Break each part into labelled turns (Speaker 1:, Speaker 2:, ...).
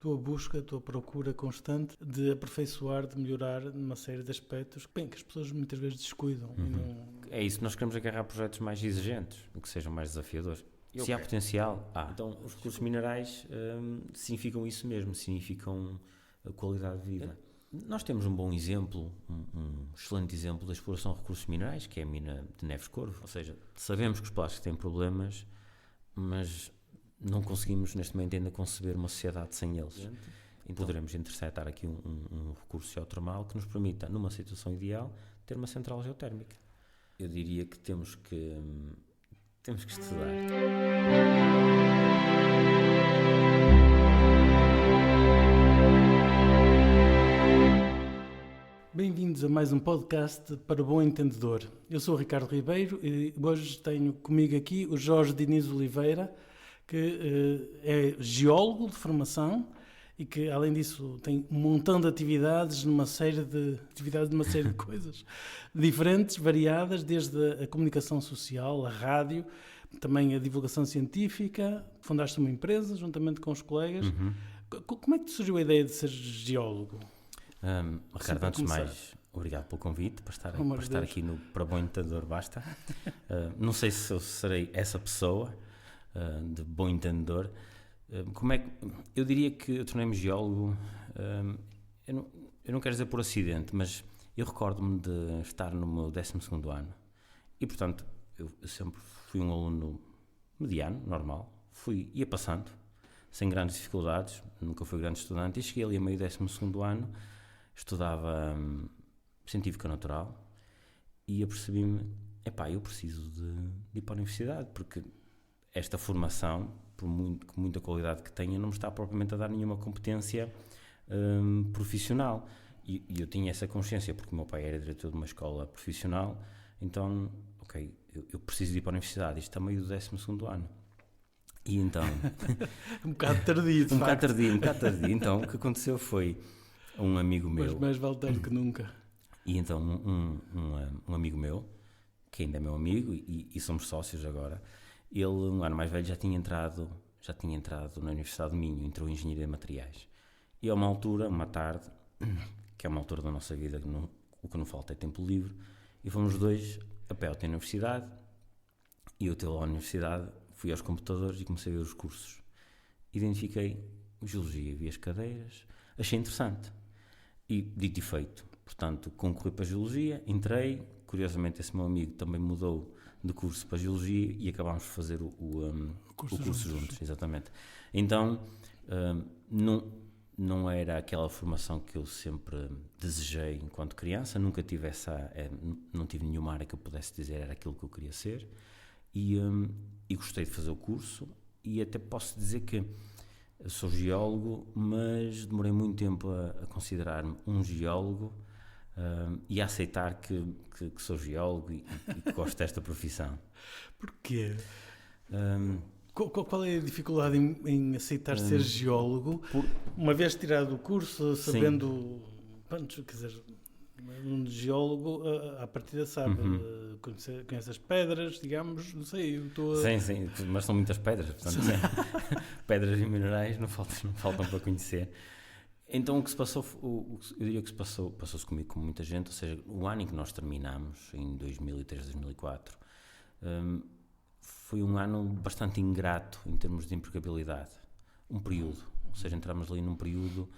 Speaker 1: tua busca, a tua procura constante de aperfeiçoar, de melhorar numa série de aspectos que as pessoas muitas vezes descuidam. E não...
Speaker 2: É isso, nós queremos agarrar projetos mais exigentes, que sejam mais desafiadores. Se há potencial, há. Então, os recursos minerais significam isso mesmo, significam a qualidade de vida. Nós temos um bom exemplo, um excelente exemplo da exploração de recursos minerais, que é a mina de Neves Corvo. Ou seja, sabemos que os plásticos têm problemas, mas não conseguimos neste momento ainda conceber uma sociedade sem eles. Então poderemos interceptar aqui um recurso geotermal que nos permita, numa situação ideal, ter uma central geotérmica. Eu diria que temos que estudar.
Speaker 1: Bem-vindos a mais um podcast para o bom entendedor. Eu sou o Ricardo Ribeiro e hoje tenho comigo aqui o Jorge Diniz Oliveira, que é geólogo de formação e que, além disso, tem um montão de atividades numa série de coisas diferentes, variadas, desde a comunicação social, a rádio, também a divulgação científica. Fundaste uma empresa juntamente com os colegas. Como é que te surgiu a ideia de ser geólogo?
Speaker 2: Ricardo, antes de mais, obrigado pelo convite para estar aqui no Para Bom Entendedor Basta. Não sei se eu serei essa pessoa de bom entendedor. Eu diria que eu tornei-me geólogo, eu não quero dizer por acidente, mas eu recordo-me de estar no meu 12º ano e, portanto, eu sempre fui um aluno mediano, normal, ia passando, sem grandes dificuldades, nunca fui grande estudante, e cheguei ali a meio 12º ano, estudava Científica Natural e apercebi-me, eu preciso de ir para a universidade, porque esta formação, com muita qualidade que tenha, não me está propriamente a dar nenhuma competência profissional. E eu tinha essa consciência, porque o meu pai era diretor de uma escola profissional, então, eu preciso de ir para a universidade, isto a meio do 12º ano. E então...
Speaker 1: um bocado tardio, de
Speaker 2: um bocado tardio. Então, o que aconteceu foi um amigo meu...
Speaker 1: Mas mais vale tarde que nunca.
Speaker 2: E então, um amigo meu, que ainda é meu amigo, e somos sócios agora, ele, um ano mais velho, já tinha entrado na Universidade de Minho, entrou em Engenharia de Materiais. E a uma tarde, que é uma altura da nossa vida, o que não falta é tempo livre, e fomos dois a pé até a universidade, e eu até lá à universidade fui aos computadores e comecei a ver os cursos. Identifiquei Geologia, vi as cadeiras, achei interessante. E dito e feito, portanto, concorri para a Geologia, entrei, curiosamente esse meu amigo também mudou de curso para Geologia e acabámos por fazer o curso juntos, exatamente. Então, não era aquela formação que eu sempre desejei enquanto criança, nunca tive não tive nenhuma área que eu pudesse dizer era aquilo que eu queria ser, e gostei de fazer o curso, e até posso dizer que eu sou geólogo, mas demorei muito tempo a considerar-me um geólogo e a aceitar que sou geólogo e que gosto desta profissão.
Speaker 1: Porquê? Qual é a dificuldade em aceitar ser geólogo, uma vez tirado o curso, sabendo, quer dizer, um geólogo à partida sabe, conhece as pedras, digamos, não sei, eu estou a...
Speaker 2: Sim, mas são muitas pedras, portanto, pedras e minerais não faltam para conhecer. Então o que se passou, eu diria que passou-se comigo como muita gente, ou seja, o ano em que nós terminámos, em 2003, 2004, foi um ano bastante ingrato em termos de empregabilidade. Um período, ou seja, entramos ali num período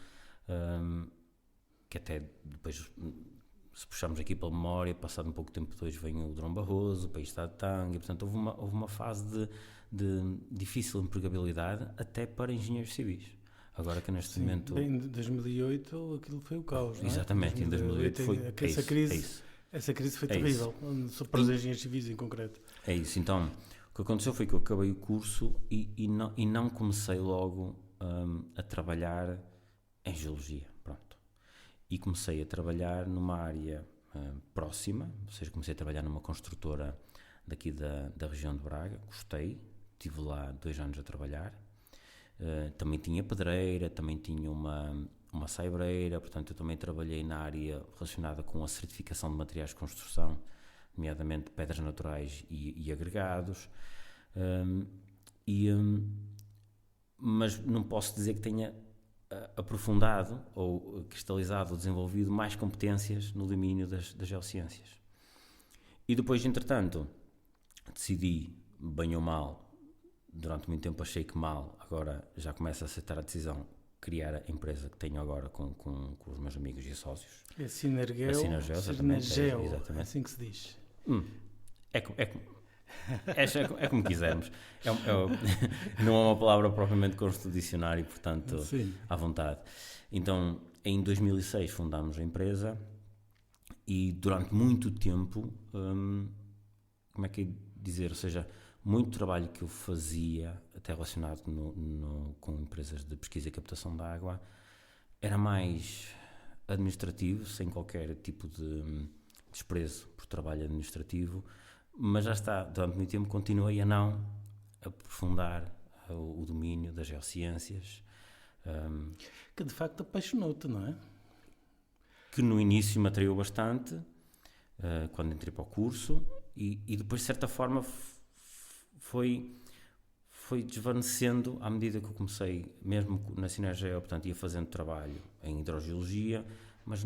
Speaker 2: que até depois, se puxarmos aqui pela memória, passado um pouco tempo depois vem o Durão Barroso, o país está de tanga, e portanto houve uma fase de difícil empregabilidade até para engenheiros civis. Agora que neste momento...
Speaker 1: Em 2008 aquilo foi o caos, não é?
Speaker 2: Exatamente, em 2008 foi...
Speaker 1: Essa crise foi terrível, para os engenheiros civis em concreto.
Speaker 2: É isso, então o que aconteceu foi que eu acabei o curso e não comecei logo a trabalhar em geologia, pronto. E comecei a trabalhar numa área próxima, ou seja, comecei a trabalhar numa construtora daqui da região de Braga, gostei, estive lá 2 anos a trabalhar. Também tinha pedreira, também tinha uma saibreira, portanto eu também trabalhei na área relacionada com a certificação de materiais de construção, nomeadamente pedras naturais e agregados, mas não posso dizer que tenha aprofundado ou cristalizado ou desenvolvido mais competências no domínio das geociências. E depois, entretanto, decidi, bem ou mal, durante muito tempo achei que mal, agora já começo a aceitar a decisão, criar a empresa que tenho agora com os meus amigos e sócios.
Speaker 1: É Sinergeo,
Speaker 2: exatamente,
Speaker 1: é assim que se diz.
Speaker 2: É como quisermos. Não é uma palavra propriamente consta do dicionário, portanto, sim, à vontade. Então, em 2006 fundámos a empresa e durante muito tempo, como é que é dizer, ou seja, muito trabalho que eu fazia, até relacionado com empresas de pesquisa e captação de água, era mais administrativo, sem qualquer tipo de desprezo por trabalho administrativo, mas já está, durante muito tempo continuei a não aprofundar o domínio das geociências.
Speaker 1: Que de facto apaixonou-te, não é?
Speaker 2: Que no início me atraiu bastante, quando entrei para o curso, e depois de certa forma foi desvanecendo à medida que eu comecei, mesmo na Sinergeo, portanto ia fazendo trabalho em hidrogeologia, mas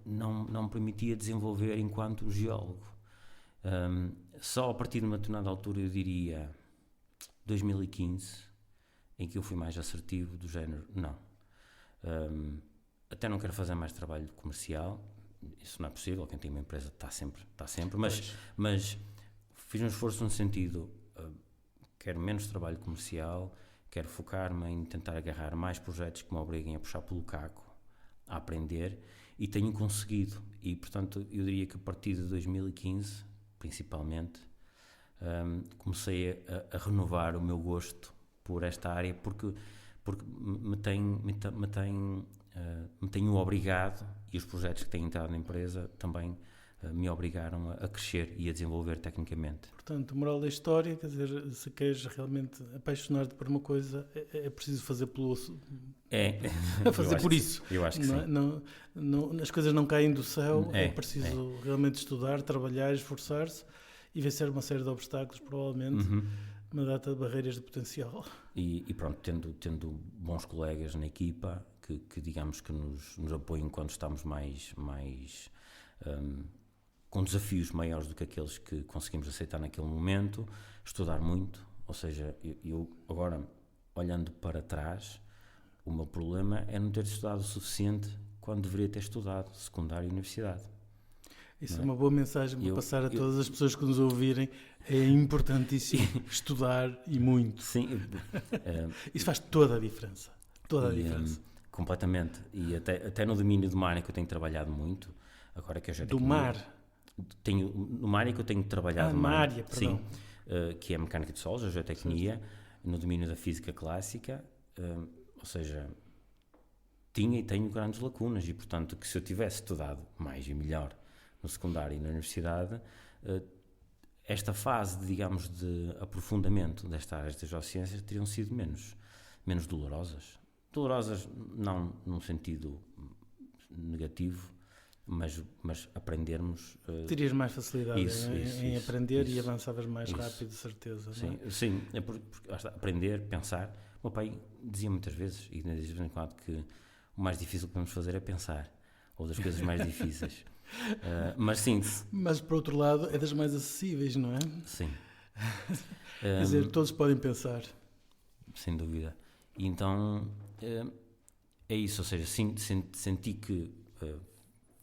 Speaker 2: não me permitia desenvolver enquanto geólogo. Só a partir de uma determinada altura, eu diria 2015, em que eu fui mais assertivo, do género, não. Até não quero fazer mais trabalho comercial, isso não é possível, quem tem uma empresa está sempre, mas fiz um esforço no sentido, quero menos trabalho comercial, quero focar-me em tentar agarrar mais projetos que me obriguem a puxar pelo caco, a aprender, e tenho conseguido. E, portanto, eu diria que a partir de 2015, principalmente, comecei a renovar o meu gosto por esta área, porque me tenho obrigado, e os projetos que têm entrado na empresa também me obrigaram a crescer e a desenvolver tecnicamente.
Speaker 1: Portanto, moral da história, quer dizer, se queres realmente apaixonar-te por uma coisa, é preciso fazer pelo osso. Fazer por isso.
Speaker 2: Eu acho que sim.
Speaker 1: As coisas não caem do céu, é preciso realmente estudar, trabalhar, esforçar-se e vencer uma série de obstáculos, provavelmente, uma data de barreiras de potencial.
Speaker 2: E pronto, tendo bons colegas na equipa que digamos que nos apoiem quando estamos mais com desafios maiores do que aqueles que conseguimos aceitar naquele momento, estudar muito, ou seja, eu agora, olhando para trás, o meu problema é não ter estudado o suficiente quando deveria ter estudado, secundário e universidade.
Speaker 1: Isso é uma boa mensagem para passar a todas as pessoas que nos ouvirem. É importantíssimo estudar e muito.
Speaker 2: Sim.
Speaker 1: Isso faz toda a diferença. Toda a diferença.
Speaker 2: Completamente. E até no domínio do mar, que eu tenho trabalhado muito, agora que a geotecnia...
Speaker 1: Do mar?
Speaker 2: Numa área que eu tenho trabalhado
Speaker 1: mais. Área,
Speaker 2: sim, que é a mecânica de solos, a geotecnia, no domínio da física clássica, ou seja, tinha e tenho grandes lacunas, e portanto que se eu tivesse estudado mais e melhor no secundário e na universidade, esta fase, digamos, de aprofundamento desta área das geociências teriam sido menos dolorosas. Dolorosas não num sentido negativo, mas aprendermos...
Speaker 1: Terias mais facilidade em aprender e avançavas mais rápido, de certeza.
Speaker 2: Sim,
Speaker 1: não é?
Speaker 2: Sim, aprender, pensar. O meu pai dizia muitas vezes, e diz de vez em quando, que o mais difícil que podemos fazer é pensar, ou das coisas mais difíceis. Mas sim.
Speaker 1: Mas, por outro lado, é das mais acessíveis, não é?
Speaker 2: Sim.
Speaker 1: Quer dizer, todos podem pensar.
Speaker 2: Sem dúvida. E então, é isso, ou seja, senti que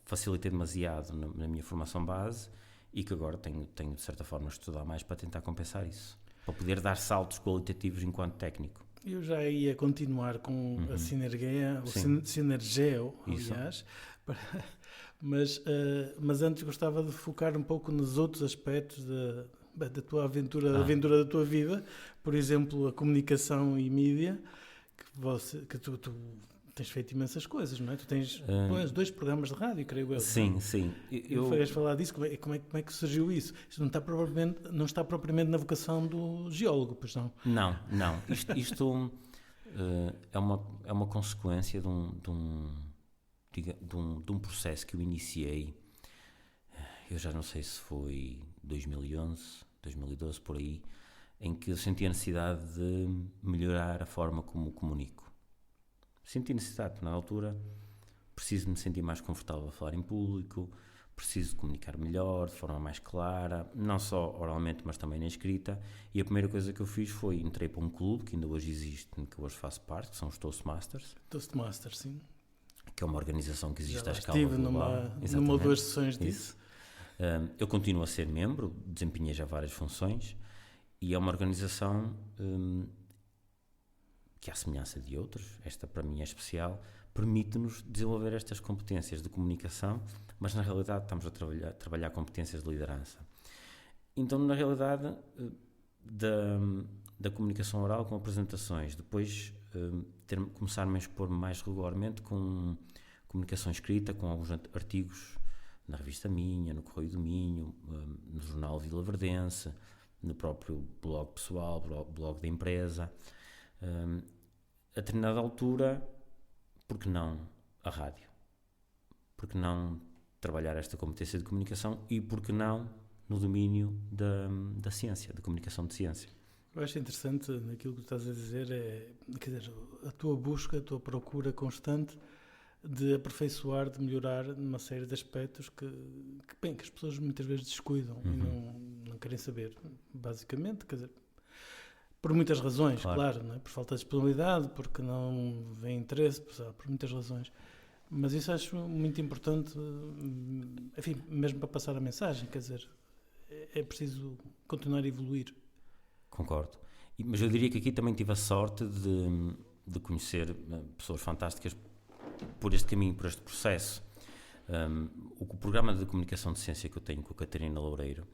Speaker 2: facilitei demasiado na minha formação base e que agora tenho de certa forma estudar mais para tentar compensar isso, para poder dar saltos qualitativos enquanto técnico.
Speaker 1: Eu já ia continuar com a Sinergeo, aliás, mas antes gostava de focar um pouco nos outros aspectos da tua aventura, a aventura da tua vida, por exemplo, a comunicação e mídia, que tu tens feito imensas coisas, não é? Tu tens 2 programas de rádio, creio eu.
Speaker 2: Sim.
Speaker 1: Queres falar disso? Como é que surgiu isso? Isto não está propriamente na vocação do geólogo, pois não?
Speaker 2: Não. Isto é uma consequência de um processo que eu iniciei. Eu já não sei se foi 2011, 2012, por aí, em que eu senti a necessidade de melhorar a forma como comunico. Senti necessidade, porque na altura preciso me sentir mais confortável a falar em público, preciso comunicar melhor, de forma mais clara, não só oralmente, mas também na escrita. E a primeira coisa que eu fiz foi, entrei para um clube, que ainda hoje existe, que hoje faço parte, que são os Toastmasters.
Speaker 1: Toastmasters, sim.
Speaker 2: Que é uma organização que existe à escala
Speaker 1: global. Estive numa ou duas sessões disso.
Speaker 2: Eu continuo a ser membro, desempenhei já várias funções, e é uma organização que, à semelhança de outros, esta para mim é especial, permite-nos desenvolver estas competências de comunicação, mas na realidade estamos a trabalhar competências de liderança. Então, na realidade, da comunicação oral com apresentações, depois começar-me a expor mais regularmente com comunicação escrita, com alguns artigos na revista Minha, no Correio do Minho, no jornal Vilaverdense, no próprio blog pessoal, blog da empresa. A determinada altura, por que não a rádio? Por que não trabalhar esta competência de comunicação e por que não no domínio da ciência, da comunicação de ciência?
Speaker 1: Eu acho interessante naquilo que tu estás a dizer, quer dizer, a tua busca, a tua procura constante de aperfeiçoar, de melhorar numa série de aspectos que as pessoas muitas vezes descuidam e não querem saber, basicamente, quer dizer, por muitas razões, claro, não é? Por falta de disponibilidade, porque não vem interesse, por muitas razões. Mas isso acho muito importante, enfim, mesmo para passar a mensagem, quer dizer, é preciso continuar a evoluir.
Speaker 2: Concordo. Mas eu diria que aqui também tive a sorte de conhecer pessoas fantásticas por este caminho, por este processo. O programa de comunicação de ciência que eu tenho com a Catarina Loureiro,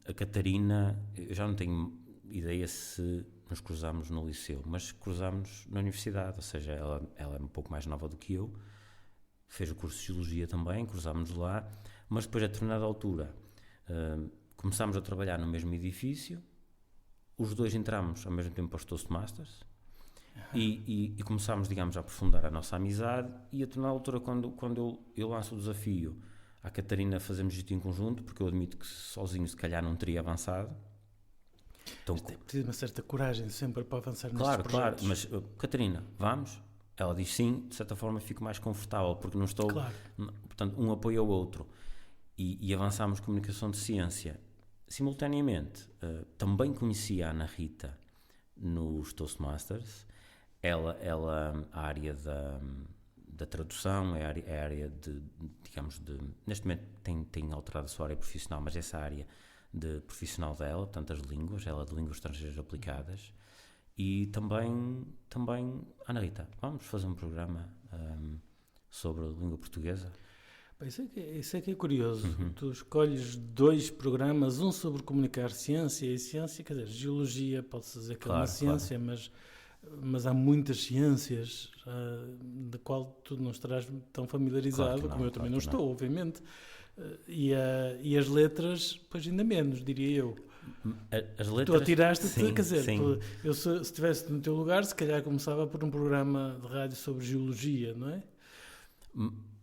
Speaker 2: a Catarina, eu já não tenho ideia se nos cruzámos no liceu, mas cruzámos na universidade, ou seja, ela é um pouco mais nova do que eu, fez o curso de Geologia também, cruzámos lá, mas depois a determinada altura começámos a trabalhar no mesmo edifício, os dois entramos ao mesmo tempo para os Toastmasters e começámos, digamos, a aprofundar a nossa amizade, e a determinada altura, quando eu lanço o desafio à Catarina fazermos isto em conjunto, porque eu admito que sozinho se calhar não teria avançado.
Speaker 1: Então, é preciso uma certa coragem sempre para avançar nestes projetos.
Speaker 2: Claro, mas Catarina, vamos? Ela diz sim, de certa forma fico mais confortável, porque não estou...
Speaker 1: Claro.
Speaker 2: Portanto, um apoia o outro. E avançámos comunicação de ciência. Simultaneamente, também conhecia a Ana Rita nos Toastmasters. Ela a área da tradução, é a área de, digamos, neste momento tem alterado a sua área profissional, mas essa área de profissional dela, portanto as línguas, ela de línguas estrangeiras aplicadas, e também Ana Rita, vamos fazer um programa sobre a língua portuguesa.
Speaker 1: Isso é que é curioso. Tu escolhes 2 programas, um sobre comunicar ciência e ciência, quer dizer, geologia, pode-se dizer que é uma ciência, mas há muitas ciências da qual tu não estarás tão familiarizado, como eu também não estou, obviamente. E as letras, pois ainda menos, diria eu.
Speaker 2: As letras,
Speaker 1: tu atiraste-te,
Speaker 2: sim,
Speaker 1: quer dizer, eu se estivesse no teu lugar, se calhar começava por um programa de rádio sobre geologia, não é?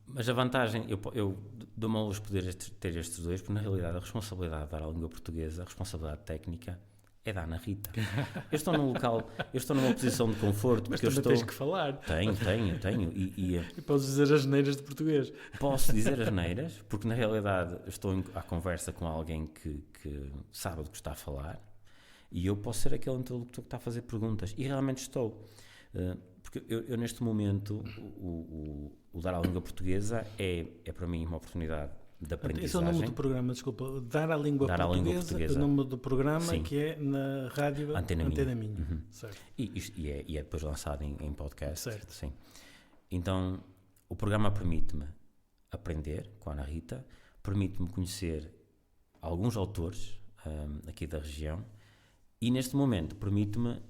Speaker 2: Mas a vantagem, eu dou-me ao poder ter estes 2, porque na realidade a responsabilidade de dar a língua portuguesa, a responsabilidade técnica, é da Ana Rita. Eu estou numa posição de conforto.
Speaker 1: Mas
Speaker 2: porque
Speaker 1: tens que falar.
Speaker 2: Tenho.
Speaker 1: E podes dizer as neiras de português.
Speaker 2: Posso dizer as neiras, porque na realidade estou à conversa com alguém que sabe do que está a falar, e eu posso ser aquele interlocutor que está a fazer perguntas, e realmente estou. Porque eu neste momento, o dar a língua portuguesa é para mim uma oportunidade de aprendizagem.
Speaker 1: Esse é o nome do programa, desculpa. Dar a língua portuguesa, o nome do programa, sim, que é na rádio Antena Minha. Certo.
Speaker 2: E é depois lançado em podcast.
Speaker 1: Certo.
Speaker 2: Sim. Então, o programa permite-me aprender com a Ana Rita, permite-me conhecer alguns autores aqui da região, e neste momento permite-me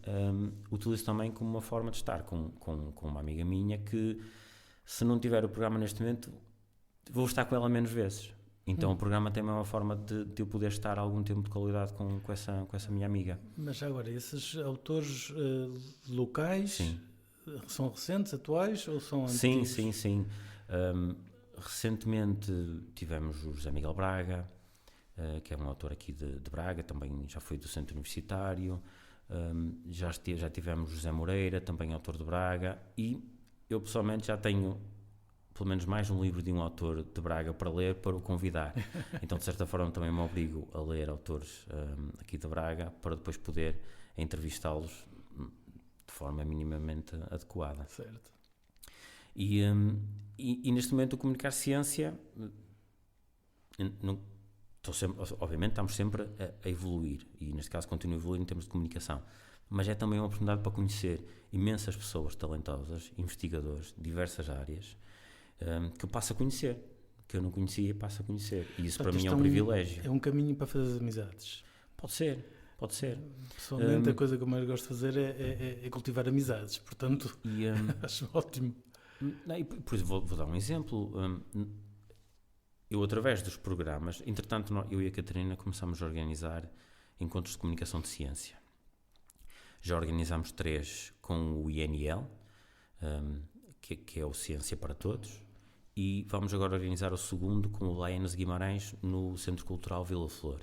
Speaker 2: utilizo também como uma forma de estar com uma amiga minha que, se não tiver o programa neste momento, vou estar com ela menos vezes. Então o programa tem uma forma de eu poder estar algum tempo de qualidade com essa minha amiga.
Speaker 1: Mas agora, esses autores locais,
Speaker 2: sim,
Speaker 1: são recentes, atuais, ou são antigos?
Speaker 2: Sim. Recentemente tivemos o José Miguel Braga, que é um autor aqui de Braga, também já foi do Centro Universitário. já tivemos José Moreira, também autor de Braga, e eu pessoalmente já tenho pelo menos mais um livro de um autor de Braga para ler, para o convidar. Então, de certa forma, também me obrigo a ler autores aqui de Braga para depois poder entrevistá-los de forma minimamente adequada.
Speaker 1: Certo.
Speaker 2: E neste momento o Comunicar Ciência, obviamente estamos sempre a evoluir, e neste caso continuo a evoluir em termos de comunicação, mas é também uma oportunidade para conhecer imensas pessoas talentosas, investigadores de diversas áreas, que eu passo a conhecer, que eu não conhecia e passo a conhecer, e isso para mim é um privilégio.
Speaker 1: É um caminho para fazer amizades.
Speaker 2: Pode ser.
Speaker 1: Pessoalmente, a coisa que eu mais gosto de fazer é cultivar amizades, portanto, acho ótimo.
Speaker 2: Por isso, vou dar um exemplo. Eu, através dos programas, entretanto, eu e a Catarina começámos a organizar encontros de comunicação de ciência. Já organizámos 3 com o INL, que é o Ciência para Todos, e vamos agora organizar o segundo com o Laenas Guimarães no Centro Cultural Vila Flor,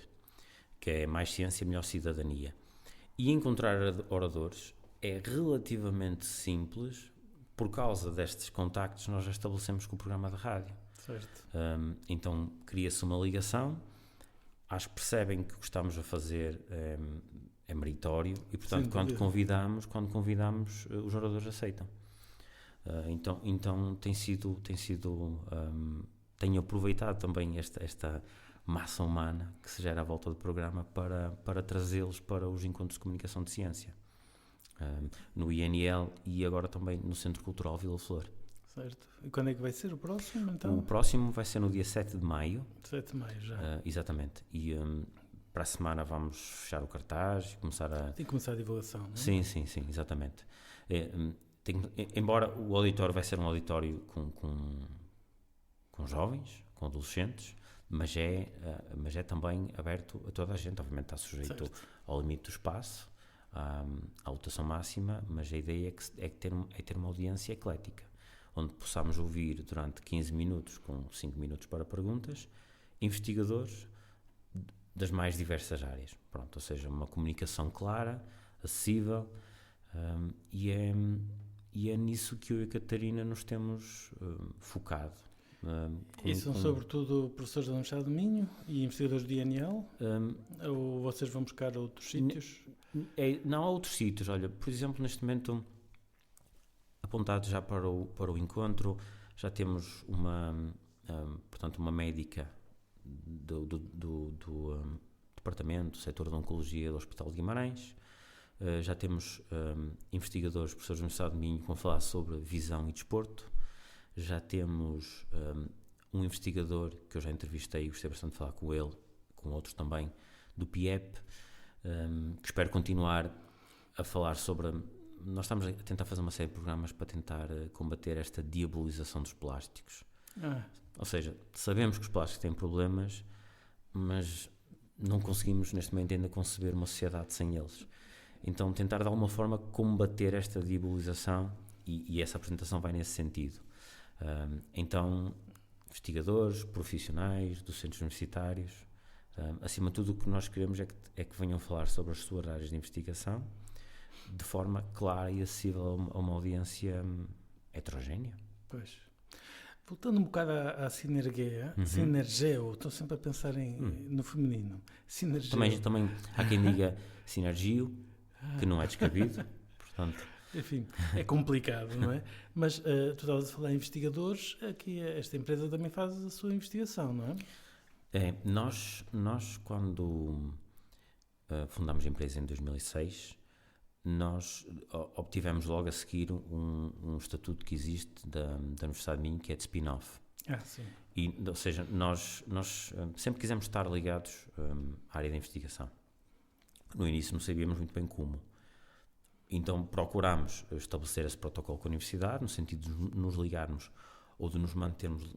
Speaker 2: que é Mais Ciência, Melhor Cidadania. E encontrar oradores é relativamente simples. Por causa destes contactos, nós já estabelecemos com o programa de rádio.
Speaker 1: Certo.
Speaker 2: Então, cria-se uma ligação, acho que percebem que o que estamos a fazer é meritório e, portanto, quando convidamos, os oradores aceitam. Então tenho aproveitado também esta massa humana que se gera à volta do programa para trazê-los para os encontros de comunicação de ciência. No INL e agora também no Centro Cultural Vila Flor.
Speaker 1: Certo. E quando é que vai ser o próximo, então?
Speaker 2: O próximo vai ser no dia 7 de maio.
Speaker 1: 7 de maio, já.
Speaker 2: Exatamente. E para a semana vamos fechar o cartaz e começar a...
Speaker 1: Tem que começar a divulgação, não é?
Speaker 2: Sim, exatamente. Embora o auditório vai ser um auditório com jovens, com adolescentes, mas é também aberto a toda a gente. Obviamente está sujeito ao limite do espaço, à lotação máxima, mas a ideia é ter uma audiência eclética, onde possamos ouvir durante 15 minutos, com 5 minutos para perguntas, investigadores das mais diversas áreas. Pronto, ou seja, uma comunicação clara, acessível, e é nisso que eu e a Catarina nos temos focado.
Speaker 1: E são sobretudo professores da Universidade do Minho e investigadores do INL? Ou vocês vão buscar outros sítios?
Speaker 2: Não há outros sítios. Olha, por exemplo, neste momento, apontado já para o encontro, já temos uma médica do departamento, do setor de Oncologia do Hospital de Guimarães. Já temos investigadores, professores da Universidade de Minho, que vão falar sobre visão e desporto. Já temos um investigador que eu já entrevistei e gostei bastante de falar com ele, com outros também, do PIEP, que espero continuar a falar sobre... Nós estamos a tentar fazer uma série de programas para tentar combater esta diabolização dos plásticos. Ou seja, sabemos que os plásticos têm problemas, mas não conseguimos neste momento ainda conceber uma sociedade sem eles. Então tentar de alguma forma combater esta diabolização, e essa apresentação vai nesse sentido. Então, investigadores, profissionais, docentes universitários, acima de tudo o que nós queremos é que venham falar sobre as suas áreas de investigação de forma clara e acessível a uma audiência heterogénea.
Speaker 1: Pois. Voltando um bocado à sinergia, sinergeo, estou sempre a pensar no feminino. Sinergeo.
Speaker 2: Também há quem diga sinergio, que não é descabido, portanto...
Speaker 1: Enfim, é complicado, não é? Mas tu estavas a falar em investigadores, aqui esta empresa também faz a sua investigação, não é?
Speaker 2: Nós quando fundámos a empresa em 2006, nós obtivemos logo a seguir um estatuto que existe da Universidade de Minho, que é de spin-off.
Speaker 1: Sim.
Speaker 2: Ou seja, nós sempre quisemos estar ligados à área da investigação. No início não sabíamos muito bem como. Então procurámos estabelecer esse protocolo com a universidade, no sentido de nos ligarmos ou de nos mantermos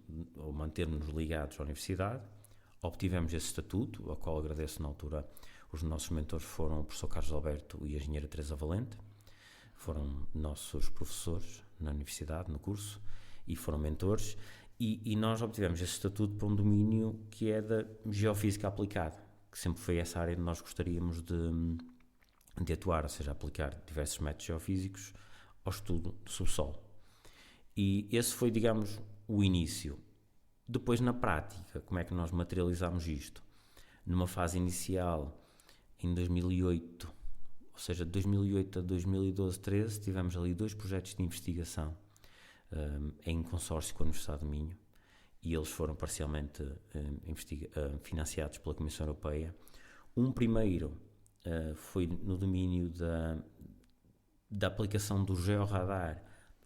Speaker 2: ligados à universidade. Obtivemos esse estatuto, ao qual agradeço na altura. Os nossos mentores foram o professor Carlos Alberto e a engenheira Teresa Valente. Foram nossos professores na universidade, no curso, e foram mentores. E nós obtivemos esse estatuto para um domínio que é da geofísica aplicada, que sempre foi essa área onde nós gostaríamos de de atuar, ou seja, aplicar diversos métodos geofísicos ao estudo do subsolo. E esse foi, digamos, o início. Depois, na prática, como é que nós materializámos isto? Numa fase inicial, em 2008, ou seja, de 2008 a 2012, 13, tivemos ali 2 projetos de investigação em consórcio com a Universidade do Minho, e eles foram parcialmente financiados pela Comissão Europeia. Um primeiro foi no domínio da aplicação do georradar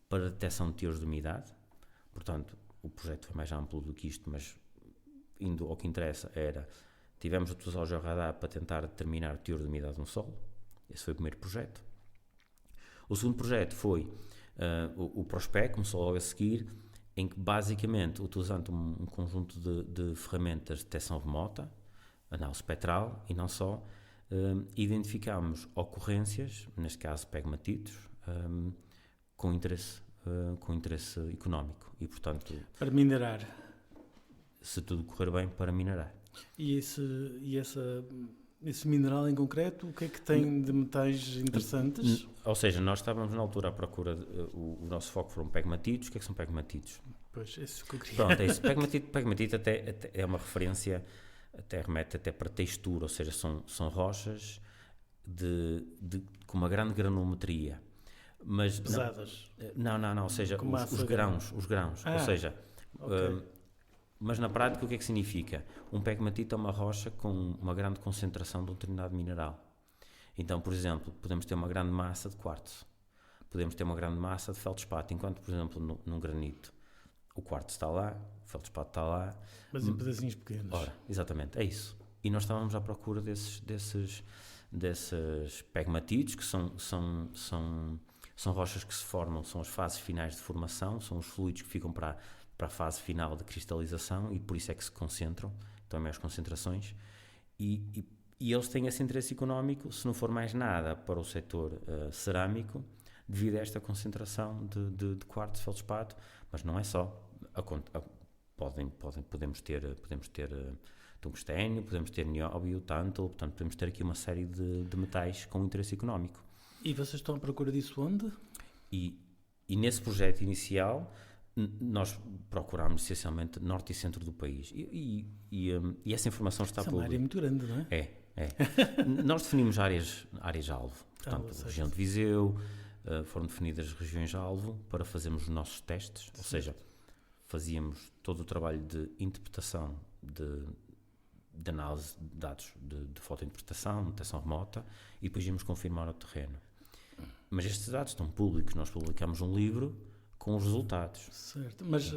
Speaker 2: para detecção de teores de umidade. Portanto, o projeto foi mais amplo do que isto, mas indo ao que interessa tivemos a utilizar o georradar para tentar determinar o teor de umidade no solo. Esse foi o primeiro projeto. O segundo projeto foi o Prospec, começou logo a seguir, em que basicamente, utilizando um conjunto de ferramentas de detecção remota, análise espectral e não só, identificámos ocorrências, neste caso pegmatitos, com interesse económico e, portanto,
Speaker 1: para minerar.
Speaker 2: Se tudo correr bem, para minerar.
Speaker 1: E esse mineral em concreto, o que é que tem de metais interessantes?
Speaker 2: Ou seja, nós estávamos na altura à procura, o nosso foco foram pegmatitos. O que é que são pegmatitos?
Speaker 1: Pois, esse que eu queria.
Speaker 2: Pronto, é isso. Pegmatito até é uma referência, até remete até para textura, ou seja, são rochas com uma grande granulometria. Mas
Speaker 1: pesadas?
Speaker 2: Não, ou seja, os grãos. Ou seja,
Speaker 1: okay.
Speaker 2: Mas na prática o que é que significa? Um pegmatito é uma rocha com uma grande concentração de um determinado mineral. Então, por exemplo, podemos ter uma grande massa de quartzo, podemos ter uma grande massa de feldspato, enquanto, por exemplo, num granito o quartzo está lá, o feldspato está lá.
Speaker 1: Mas em pedacinhos pequenos.
Speaker 2: Ora, exatamente, é isso. E nós estávamos à procura desses pegmatitos, que são rochas que se formam, são as fases finais de formação, são os fluidos que ficam para a fase final de cristalização, e por isso é que se concentram, então maiores concentrações, e eles têm esse interesse económico, se não for mais nada, para o setor cerâmico, devido a esta concentração de quartzo, feldspato, mas não é só. Podemos ter tungstênio, podemos ter nióbio, tântalo, portanto podemos ter aqui uma série de metais com interesse económico.
Speaker 1: E vocês estão à procura disso onde?
Speaker 2: E nesse projeto inicial nós procurámos essencialmente norte e centro do país, e essa informação está
Speaker 1: pública. É uma área muito grande, não é?
Speaker 2: É. Nós definimos áreas-alvo, portanto, região de Viseu, foram definidas regiões-alvo para fazermos os nossos testes, ou seja, fazíamos todo o trabalho de interpretação, de análise de dados de fotointerpretação, de detecção remota, e depois íamos confirmar o terreno. Mas estes dados estão públicos, nós publicamos um livro com os resultados. Certo,
Speaker 1: mas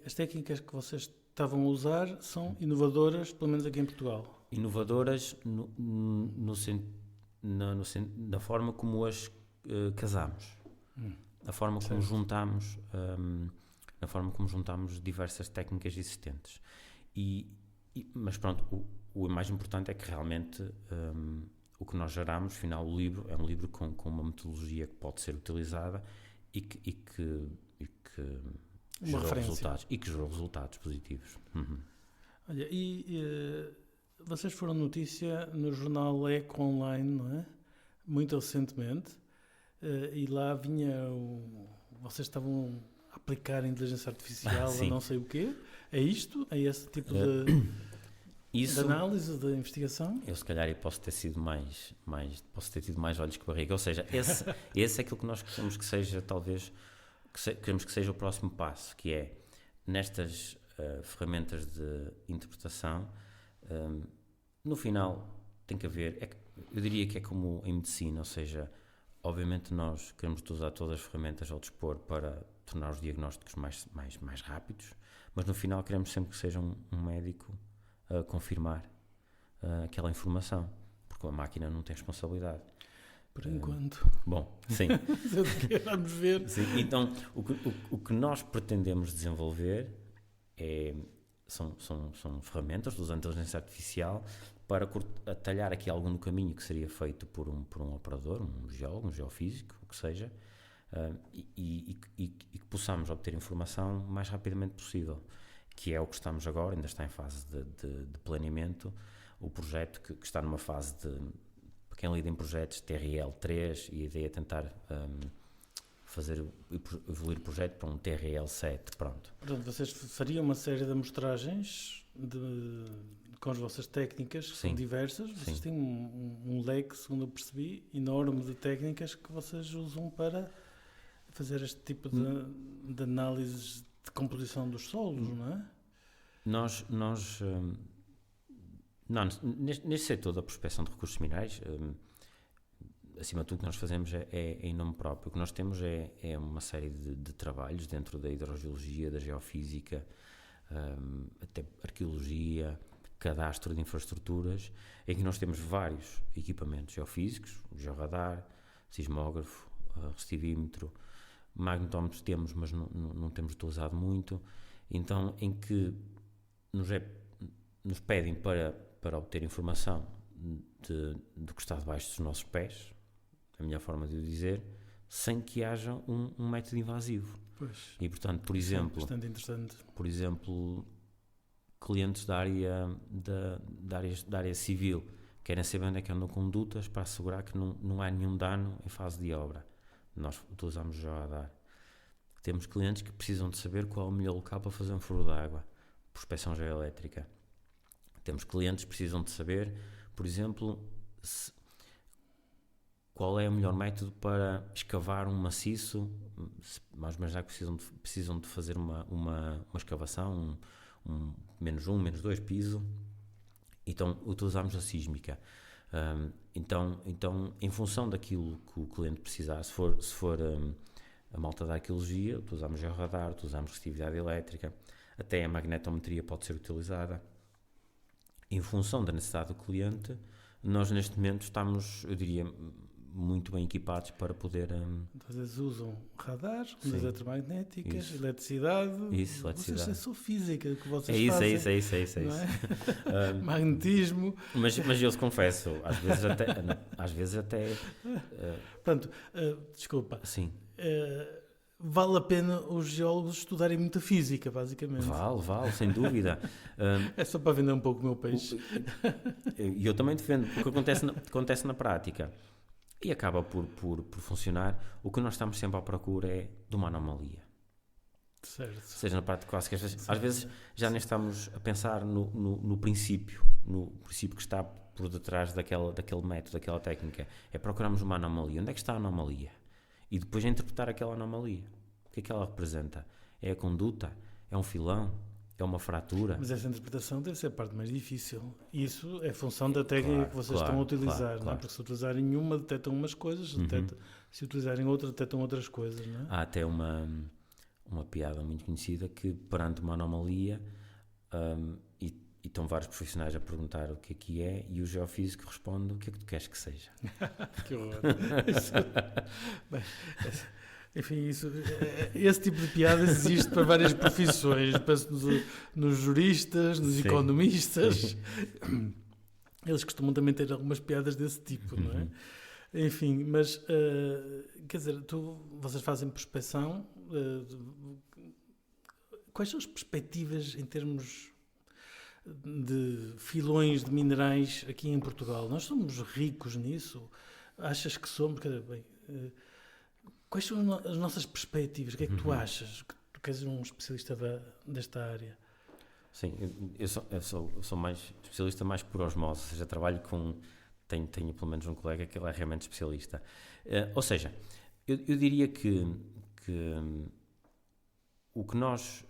Speaker 1: as técnicas que vocês estavam a usar são inovadoras, pelo menos aqui em Portugal?
Speaker 2: Inovadoras na forma como as casamos, a forma como juntamos, na forma como juntamos diversas técnicas existentes. Mas pronto, o mais importante é que realmente o que nós geramos, afinal, o livro é um livro com uma metodologia que pode ser utilizada e que gerou resultados positivos. Uhum.
Speaker 1: Olha, vocês foram notícia no jornal Eco Online, não é? Muito recentemente, e lá vocês estavam a aplicar a inteligência artificial a não sei o quê. É isto? É esse tipo de análise, de investigação?
Speaker 2: Eu se calhar posso ter tido mais olhos que barriga. Ou seja, esse é aquilo que nós queremos que seja, talvez, queremos que seja o próximo passo, que é, nestas ferramentas de interpretação, no final tem que haver, eu diria que é como em medicina, ou seja, obviamente nós queremos usar todas as ferramentas ao dispor para tornar os diagnósticos mais rápidos, mas no final queremos sempre que seja um médico a confirmar aquela informação, porque a máquina não tem responsabilidade.
Speaker 1: Por enquanto.
Speaker 2: Bom, sim.
Speaker 1: Vamos ver.
Speaker 2: Sim, então, o que nós pretendemos desenvolver são ferramentas usando a inteligência artificial para atalhar aqui algum do caminho que seria feito por um operador, um geólogo, um geofísico, o que seja, e que possamos obter informação o mais rapidamente possível, que é o que estamos agora, ainda está em fase de planeamento, o projeto que está numa fase quem lida em projetos TRL3 e a ideia é tentar evoluir o projeto para um TRL7, pronto.
Speaker 1: Portanto, vocês fariam uma série de amostragens com as vossas técnicas, que são diversas. Vocês têm um leque, segundo eu percebi, enorme de técnicas que vocês usam para fazer este tipo de análises de composição dos solos, não é?
Speaker 2: Neste setor da prospecção de recursos minerais, acima de tudo o que nós fazemos é em nome próprio. O que nós temos é uma série de trabalhos dentro da hidrogeologia, da geofísica, até arqueologia, cadastro de infraestruturas, em que nós temos vários equipamentos geofísicos, georradar, sismógrafo, recitívímetro, magnetómetros temos, mas não temos utilizado muito. Então, em que nos pedem para obter informação do que está debaixo dos nossos pés, a melhor forma de o dizer, sem que haja um método invasivo.
Speaker 1: Pois.
Speaker 2: E, portanto, por exemplo,
Speaker 1: bastante interessante.
Speaker 2: Por exemplo, clientes da área civil querem saber onde é que andam condutas para assegurar que não há nenhum dano em fase de obra. Nós utilizamos o georradar. Temos clientes que precisam de saber qual é o melhor local para fazer um furo de água, prospeção geoelétrica. Temos clientes que precisam de saber, por exemplo, qual é o melhor método para escavar um maciço, mas já que precisam de fazer uma escavação, -1, -2 piso, então utilizamos a sísmica. Então, em função daquilo que o cliente precisar, se for a malta da arqueologia, utilizamos georradar, utilizamos resistividade elétrica, até a magnetometria pode ser utilizada. Em função da necessidade do cliente, nós neste momento estamos, eu diria, muito bem equipados para poder...
Speaker 1: Vocês usam radar, ondas eletromagnéticas, eletricidade.
Speaker 2: Isso, eletricidade.
Speaker 1: Vocês é só física que vocês fazem.
Speaker 2: É isso.
Speaker 1: Magnetismo.
Speaker 2: Mas eu se confesso, às vezes até...
Speaker 1: Portanto, desculpa.
Speaker 2: Sim.
Speaker 1: Vale a pena os geólogos estudarem muita física, basicamente.
Speaker 2: Vale, sem dúvida.
Speaker 1: É só para vender um pouco o meu peixe.
Speaker 2: E eu também defendo, o que acontece na prática. E acaba por funcionar. O que nós estamos sempre à procura é de uma anomalia.
Speaker 1: Certo.
Speaker 2: Seja na prática, às vezes já nem estamos a pensar no princípio que está por detrás daquele método, daquela técnica. É procurarmos uma anomalia. Onde é que está a anomalia? E depois interpretar aquela anomalia. O que é que ela representa? É a conduta? É um filão? É uma fratura?
Speaker 1: Mas essa interpretação deve ser a parte mais difícil. Isso é função da técnica que vocês estão a utilizar. Não é? Porque se utilizarem uma, detectam umas coisas, se utilizarem outra, detectam outras coisas. Não é?
Speaker 2: Há até uma piada muito conhecida que, perante uma anomalia, e estão vários profissionais a perguntar o que é, e o geofísico responde: o que é que tu queres que seja?
Speaker 1: Que horror. Enfim, esse tipo de piadas existe para várias profissões. Penso nos juristas, nos economistas. Eles costumam também ter algumas piadas desse tipo, não é? Enfim, mas, quer dizer, vocês fazem prospecção. Quais são as perspectivas em termos de filões de minerais aqui em Portugal? Nós somos ricos nisso? Achas que somos? Quais são as nossas perspectivas? O que é que tu achas? Que tu queres um especialista desta área?
Speaker 2: Sim, eu sou mais especialista mais por osmose, ou seja, trabalho com... Tenho pelo menos um colega que ele é realmente especialista. Ou seja, eu diria que o que nós...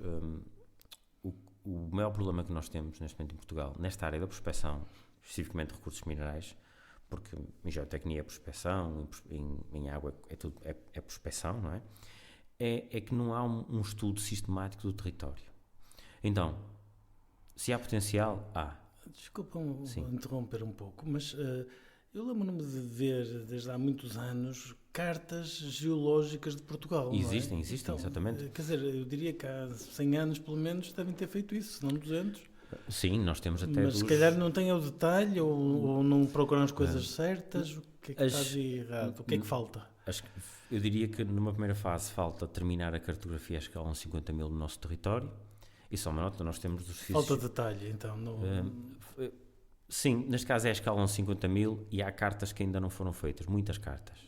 Speaker 2: o maior problema que nós temos neste momento em Portugal, nesta área da prospecção, especificamente de recursos minerais, porque em geotecnia é prospecção, em água é prospecção, não é? É que não há um estudo sistemático do território. Então, se há potencial, há.
Speaker 1: Desculpa interromper um pouco, mas eu lembro-me de ver, desde há muitos anos, cartas geológicas de Portugal.
Speaker 2: Existem,
Speaker 1: então,
Speaker 2: exatamente.
Speaker 1: Quer dizer, eu diria que há 100 anos, pelo menos, devem ter feito isso, se não 200.
Speaker 2: Sim, nós temos até...
Speaker 1: Mas se calhar não têm o detalhe ou não procuram as coisas certas. O que é que está de errado? O que é que falta?
Speaker 2: Eu diria que numa primeira fase falta terminar a cartografia a escala 50 mil no nosso território. E só uma nota, nós temos dos
Speaker 1: Falta detalhe, então.
Speaker 2: Sim, neste caso é a escala 50 mil e há cartas que ainda não foram feitas, muitas cartas.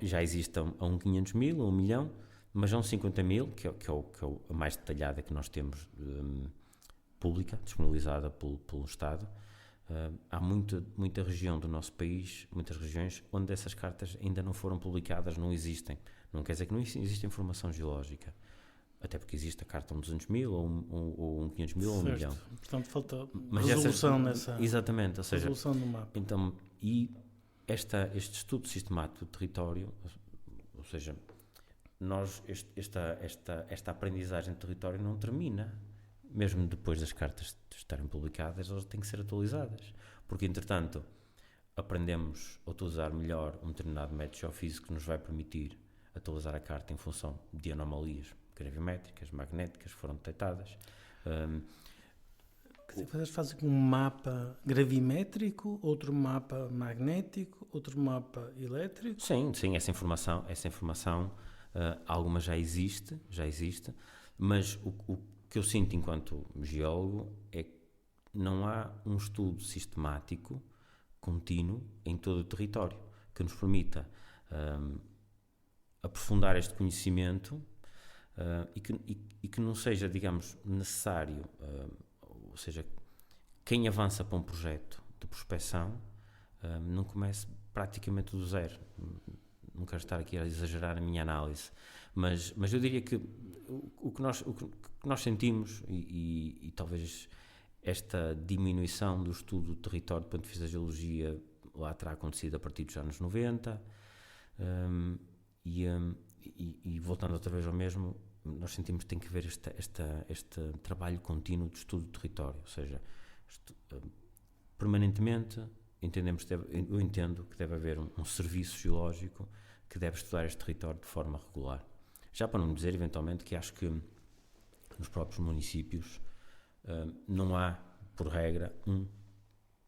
Speaker 2: Já existem a 500 mil, a 1 milhão, mas a 50 mil, que é a mais detalhada que nós temos pública, disponibilizada pelo Estado, há muita região do nosso país, muitas regiões, onde essas cartas ainda não foram publicadas, não existem. Não quer dizer que não existe informação geológica. Até porque existe a carta 200 mil, ou 500 mil, ou 1 milhão.
Speaker 1: Portanto, falta resolução nessa...
Speaker 2: Exatamente, ou seja...
Speaker 1: Resolução no mapa.
Speaker 2: Então, este estudo sistemático do território, ou seja, esta aprendizagem do território não termina. Mesmo depois das cartas estarem publicadas, elas têm que ser atualizadas. Porque, entretanto, aprendemos a utilizar melhor um determinado método geofísico que nos vai permitir atualizar a carta em função de anomalias gravimétricas, magnéticas, foram detectadas.
Speaker 1: Vocês fazem um mapa gravimétrico, outro mapa magnético, outro mapa elétrico?
Speaker 2: Sim, essa informação alguma já existe, mas o que eu sinto enquanto geólogo é que não há um estudo sistemático, contínuo, em todo o território, que nos permita aprofundar este conhecimento e que não seja, digamos, necessário, ou seja, quem avança para um projeto de prospecção não comece praticamente do zero. Não quero estar aqui a exagerar a minha análise, mas eu diria que o que nós sentimos e talvez esta diminuição do estudo do território do ponto de vista da geologia lá terá acontecido a partir dos anos 90 e voltando outra vez ao mesmo, nós sentimos que tem que haver este trabalho contínuo de estudo do território, ou seja, permanentemente eu entendo que deve haver um serviço geológico que deve estudar este território de forma regular. Já para não dizer, eventualmente, que acho que nos próprios municípios não há, por regra, um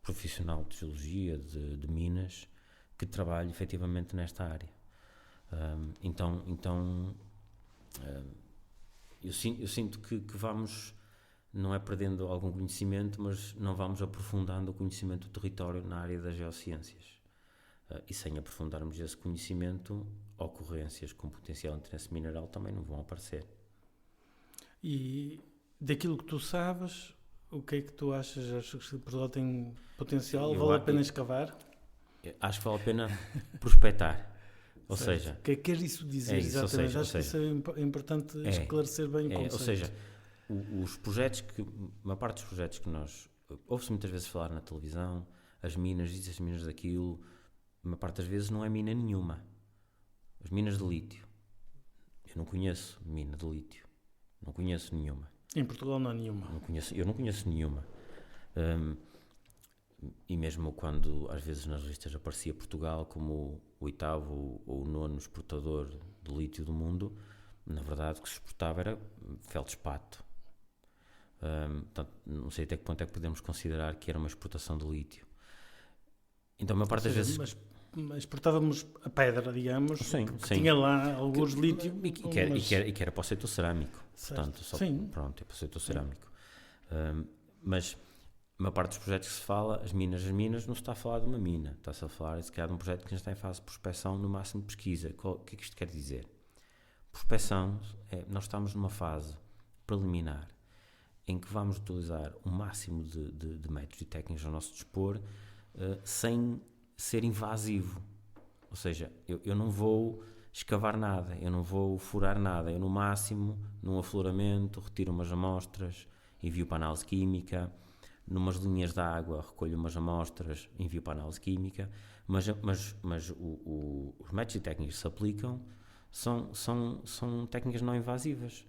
Speaker 2: profissional de geologia, de minas, que trabalhe efetivamente nesta área. Eu sinto que vamos, não é perdendo algum conhecimento, mas não vamos aprofundando o conhecimento do território na área das geociências. E sem aprofundarmos esse conhecimento, ocorrências com potencial interesse mineral também não vão aparecer.
Speaker 1: E daquilo que tu sabes, o que é que tu achas? Achas que Portugal tem potencial? Vale a pena escavar?
Speaker 2: Acho que vale a pena prospectar. Ou seja...
Speaker 1: O que é que quer isso dizer exatamente? Acho que isso é importante esclarecer bem o conceito.
Speaker 2: Ou seja, os projetos uma parte dos projetos que nós... Ouve-se muitas vezes falar na televisão, as minas, as minas daquilo... Uma parte das vezes não é mina nenhuma. As minas de lítio. Eu não conheço mina de lítio. Não conheço nenhuma.
Speaker 1: Em Portugal não há nenhuma.
Speaker 2: Eu não conheço nenhuma. E mesmo quando às vezes nas listas aparecia Portugal como o 8º ou o 9º exportador de lítio do mundo, na verdade o que se exportava era feldspato. Portanto, não sei até que ponto é que podemos considerar que era uma exportação de lítio. Então, uma parte das vezes...
Speaker 1: Mas exportávamos a pedra, digamos,
Speaker 2: sim.
Speaker 1: Tinha lá alguns lítio.
Speaker 2: E que era para o setor cerâmico. Portanto, pronto, é para o setor cerâmico. Mas, uma parte dos projetos que se fala, as minas, não se está a falar de uma mina. Está-se a falar, se calhar, de um projeto que já está em fase de prospecção, no máximo de pesquisa. O que é que isto quer dizer? Prospecção, nós estamos numa fase preliminar, em que vamos utilizar o máximo de métodos e técnicas ao nosso dispor, sem ser invasivo. Ou seja, eu não vou escavar nada, eu não vou furar nada, eu no máximo, num afloramento, retiro umas amostras, envio para a análise química, numas linhas de água recolho umas amostras, envio para a análise química, mas os métodos e técnicas que se aplicam são técnicas não invasivas.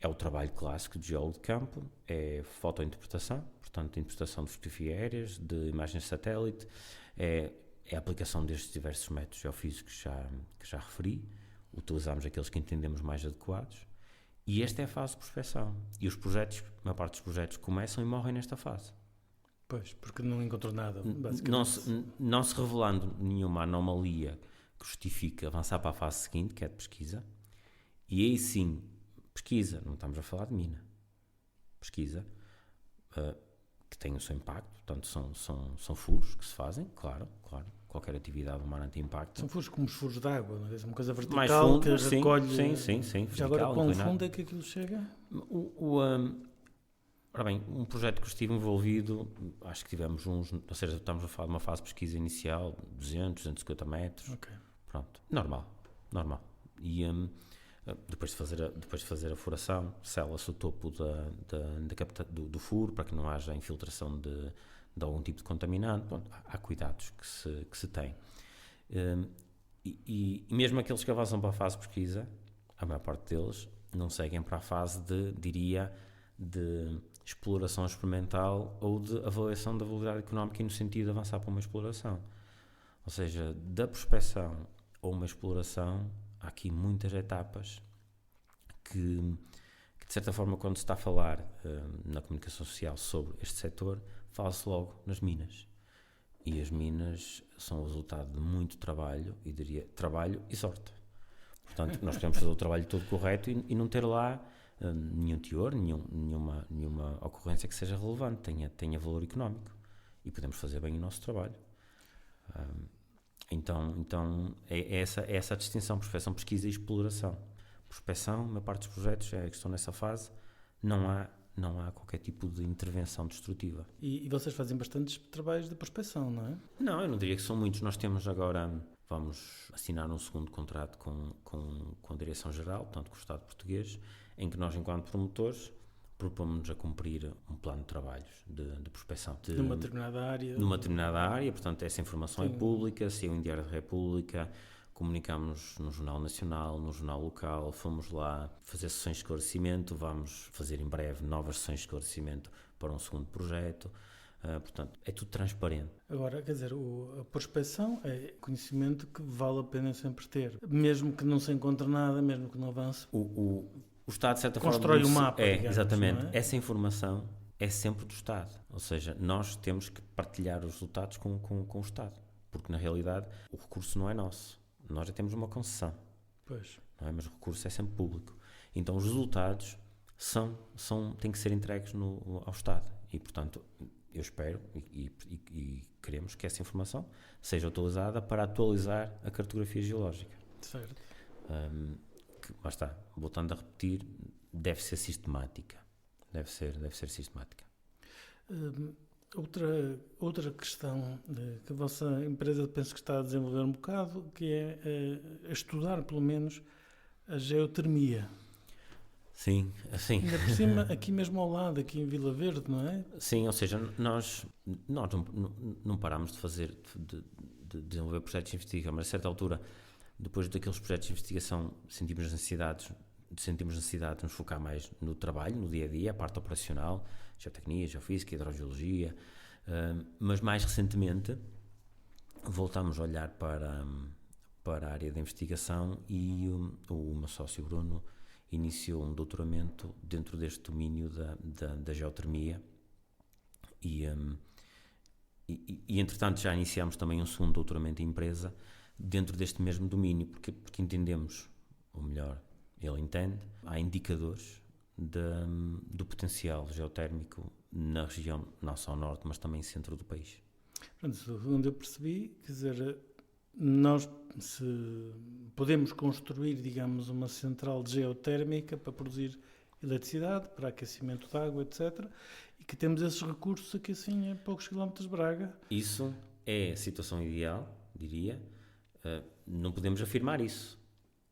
Speaker 2: É o trabalho clássico de geólogo de campo, é fotointerpretação, portanto, interpretação de fotografias aéreas, de imagens de satélite, é a aplicação destes diversos métodos geofísicos que já referi, utilizamos aqueles que entendemos mais adequados, e esta é a fase de prospecção. E os projetos, a maior parte dos projetos começam e morrem nesta fase.
Speaker 1: Pois, porque não encontrou nada,
Speaker 2: basicamente. Não se revelando nenhuma anomalia que justifique avançar para a fase seguinte, que é de pesquisa, e aí sim, pesquisa, não estamos a falar de mina, pesquisa, que têm o seu impacto. Portanto, são furos que se fazem, claro. Qualquer atividade humana tem impacto.
Speaker 1: São furos como os furos de água, não é? Uma coisa vertical
Speaker 2: mais fundo,
Speaker 1: que
Speaker 2: sim,
Speaker 1: recolhe...
Speaker 2: Sim.
Speaker 1: Já agora, quão fundo é que aquilo chega?
Speaker 2: Ora bem, um projeto que eu estive envolvido, acho que tivemos ou seja, estamos a falar de uma fase de pesquisa inicial, 250 metros.
Speaker 1: Ok.
Speaker 2: Pronto, normal. E depois de fazer a furação, sela-se o topo do furo para que não haja infiltração de algum tipo de contaminante. Bom, há cuidados que se tem. E mesmo aqueles que avançam para a fase de pesquisa, a maior parte deles não seguem para a fase de exploração experimental ou de avaliação da validade económica no sentido de avançar para uma exploração. Ou seja, da prospecção ou uma exploração, há aqui muitas etapas que de certa forma, quando se está a falar na comunicação social sobre este setor, fala-se logo nas minas. E as minas são o resultado de muito trabalho, e diria trabalho e sorte. Portanto, nós podemos fazer o trabalho todo correto e não ter lá nenhum teor, nenhuma ocorrência que seja relevante, tenha valor económico. E podemos fazer bem o nosso trabalho. Então é essa a distinção: prospecção, pesquisa e exploração. Prospecção, a maior parte dos projetos que estão nessa fase, não há qualquer tipo de intervenção destrutiva.
Speaker 1: E vocês fazem bastantes trabalhos de prospecção, não é?
Speaker 2: Não, eu não diria que são muitos. Nós temos agora, vamos assinar um segundo contrato com a Direção-Geral, portanto com o Estado português, em que nós, enquanto promotores, propomos-nos a cumprir um plano de trabalhos de prospecção.
Speaker 1: Numa determinada área.
Speaker 2: Numa determinada área, portanto essa informação é pública, saiu em Diário da República, comunicámos no Jornal Nacional, no Jornal Local, fomos lá fazer sessões de esclarecimento, vamos fazer em breve novas sessões de esclarecimento para um segundo projeto. Portanto, é tudo transparente.
Speaker 1: Agora, quer dizer, a prospecção é conhecimento que vale a pena sempre ter. Mesmo que não se encontre nada, mesmo que não avance.
Speaker 2: O Estado, de certa
Speaker 1: constrói
Speaker 2: forma...
Speaker 1: o mapa, digamos,
Speaker 2: exatamente.
Speaker 1: não é?
Speaker 2: Essa informação é sempre do Estado. Ou seja, nós temos que partilhar os resultados com o Estado. Porque, na realidade, o recurso não é nosso. Nós já temos uma concessão.
Speaker 1: Pois.
Speaker 2: Não é? Mas o recurso é sempre público. Então, os resultados têm que ser entregues ao Estado. E, portanto, eu espero e queremos que essa informação seja utilizada para atualizar a cartografia geológica.
Speaker 1: Certo.
Speaker 2: Lá está, voltando a repetir, deve ser sistemática. Deve ser sistemática.
Speaker 1: Outra questão que a vossa empresa penso que está a desenvolver um bocado, que é estudar pelo menos a geotermia.
Speaker 2: Sim, assim.
Speaker 1: Ainda por cima, aqui mesmo ao lado, aqui em Vila Verde, não é?
Speaker 2: Sim, ou seja, nós não parámos de desenvolver projetos de investigação, mas a certa altura, depois daqueles projetos de investigação, sentimos necessidade de nos focar mais no trabalho, no dia a dia, a parte operacional, geotecnia, geofísica, hidrogeologia, mas mais recentemente voltámos a olhar para a área da investigação e o meu sócio Bruno iniciou um doutoramento dentro deste domínio da geotermia e entretanto já iniciámos também um segundo doutoramento em empresa dentro deste mesmo domínio, porque entendemos, ou melhor, ele entende, há indicadores do potencial geotérmico na região, não só norte, mas também centro do país.
Speaker 1: Onde eu percebi, quer dizer, nós podemos construir, digamos, uma central geotérmica para produzir eletricidade, para aquecimento de água, etc. E que temos esses recursos aqui assim a poucos quilómetros de Braga.
Speaker 2: Isso é a situação ideal, diria. Não podemos afirmar isso.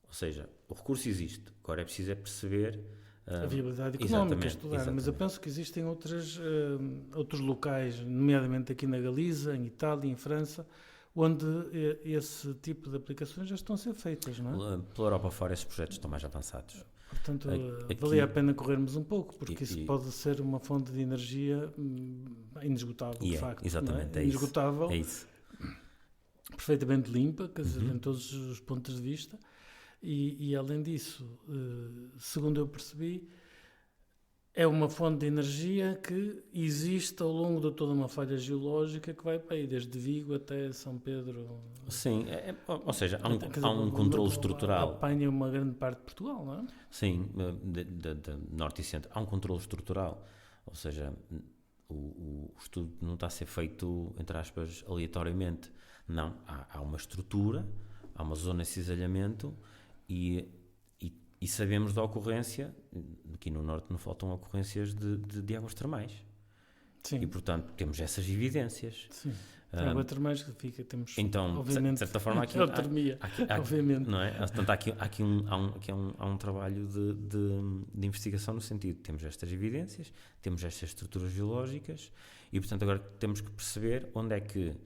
Speaker 2: Ou seja, o recurso existe. Agora é preciso perceber
Speaker 1: a viabilidade económica, estudar. Mas eu penso que existem outros locais, nomeadamente aqui na Galiza, em Itália, em França, onde esse tipo de aplicações já estão a ser feitas, não é?
Speaker 2: Pela Europa fora, esses projetos estão mais avançados.
Speaker 1: Portanto, valia a pena corrermos um pouco, porque isso pode ser uma fonte de energia inesgotável, de facto.
Speaker 2: Exatamente,
Speaker 1: não é? Inesgotável,
Speaker 2: é isso.
Speaker 1: Perfeitamente limpa, quer dizer, em todos os pontos de vista. E além disso, segundo eu percebi, é uma fonte de energia que existe ao longo de toda uma falha geológica que vai para aí, desde Vigo até São Pedro.
Speaker 2: Sim, ou seja, há um controle estrutural.
Speaker 1: Apanha uma grande parte de Portugal, não é?
Speaker 2: Sim, de norte e centro. Há um controle estrutural, ou seja, o estudo não está a ser feito, entre aspas, aleatoriamente. Não, há uma estrutura, há uma zona de cisalhamento e sabemos da ocorrência, aqui no Norte não faltam ocorrências de águas termais.
Speaker 1: Sim.
Speaker 2: E, portanto, temos essas evidências.
Speaker 1: Sim. Águas termais que temos,
Speaker 2: então,
Speaker 1: obviamente,
Speaker 2: de certa forma, aqui
Speaker 1: geotermia, obviamente.
Speaker 2: Não é? Portanto, há um trabalho de investigação no sentido, temos estas evidências, temos estas estruturas geológicas e, portanto, agora temos que perceber onde é que,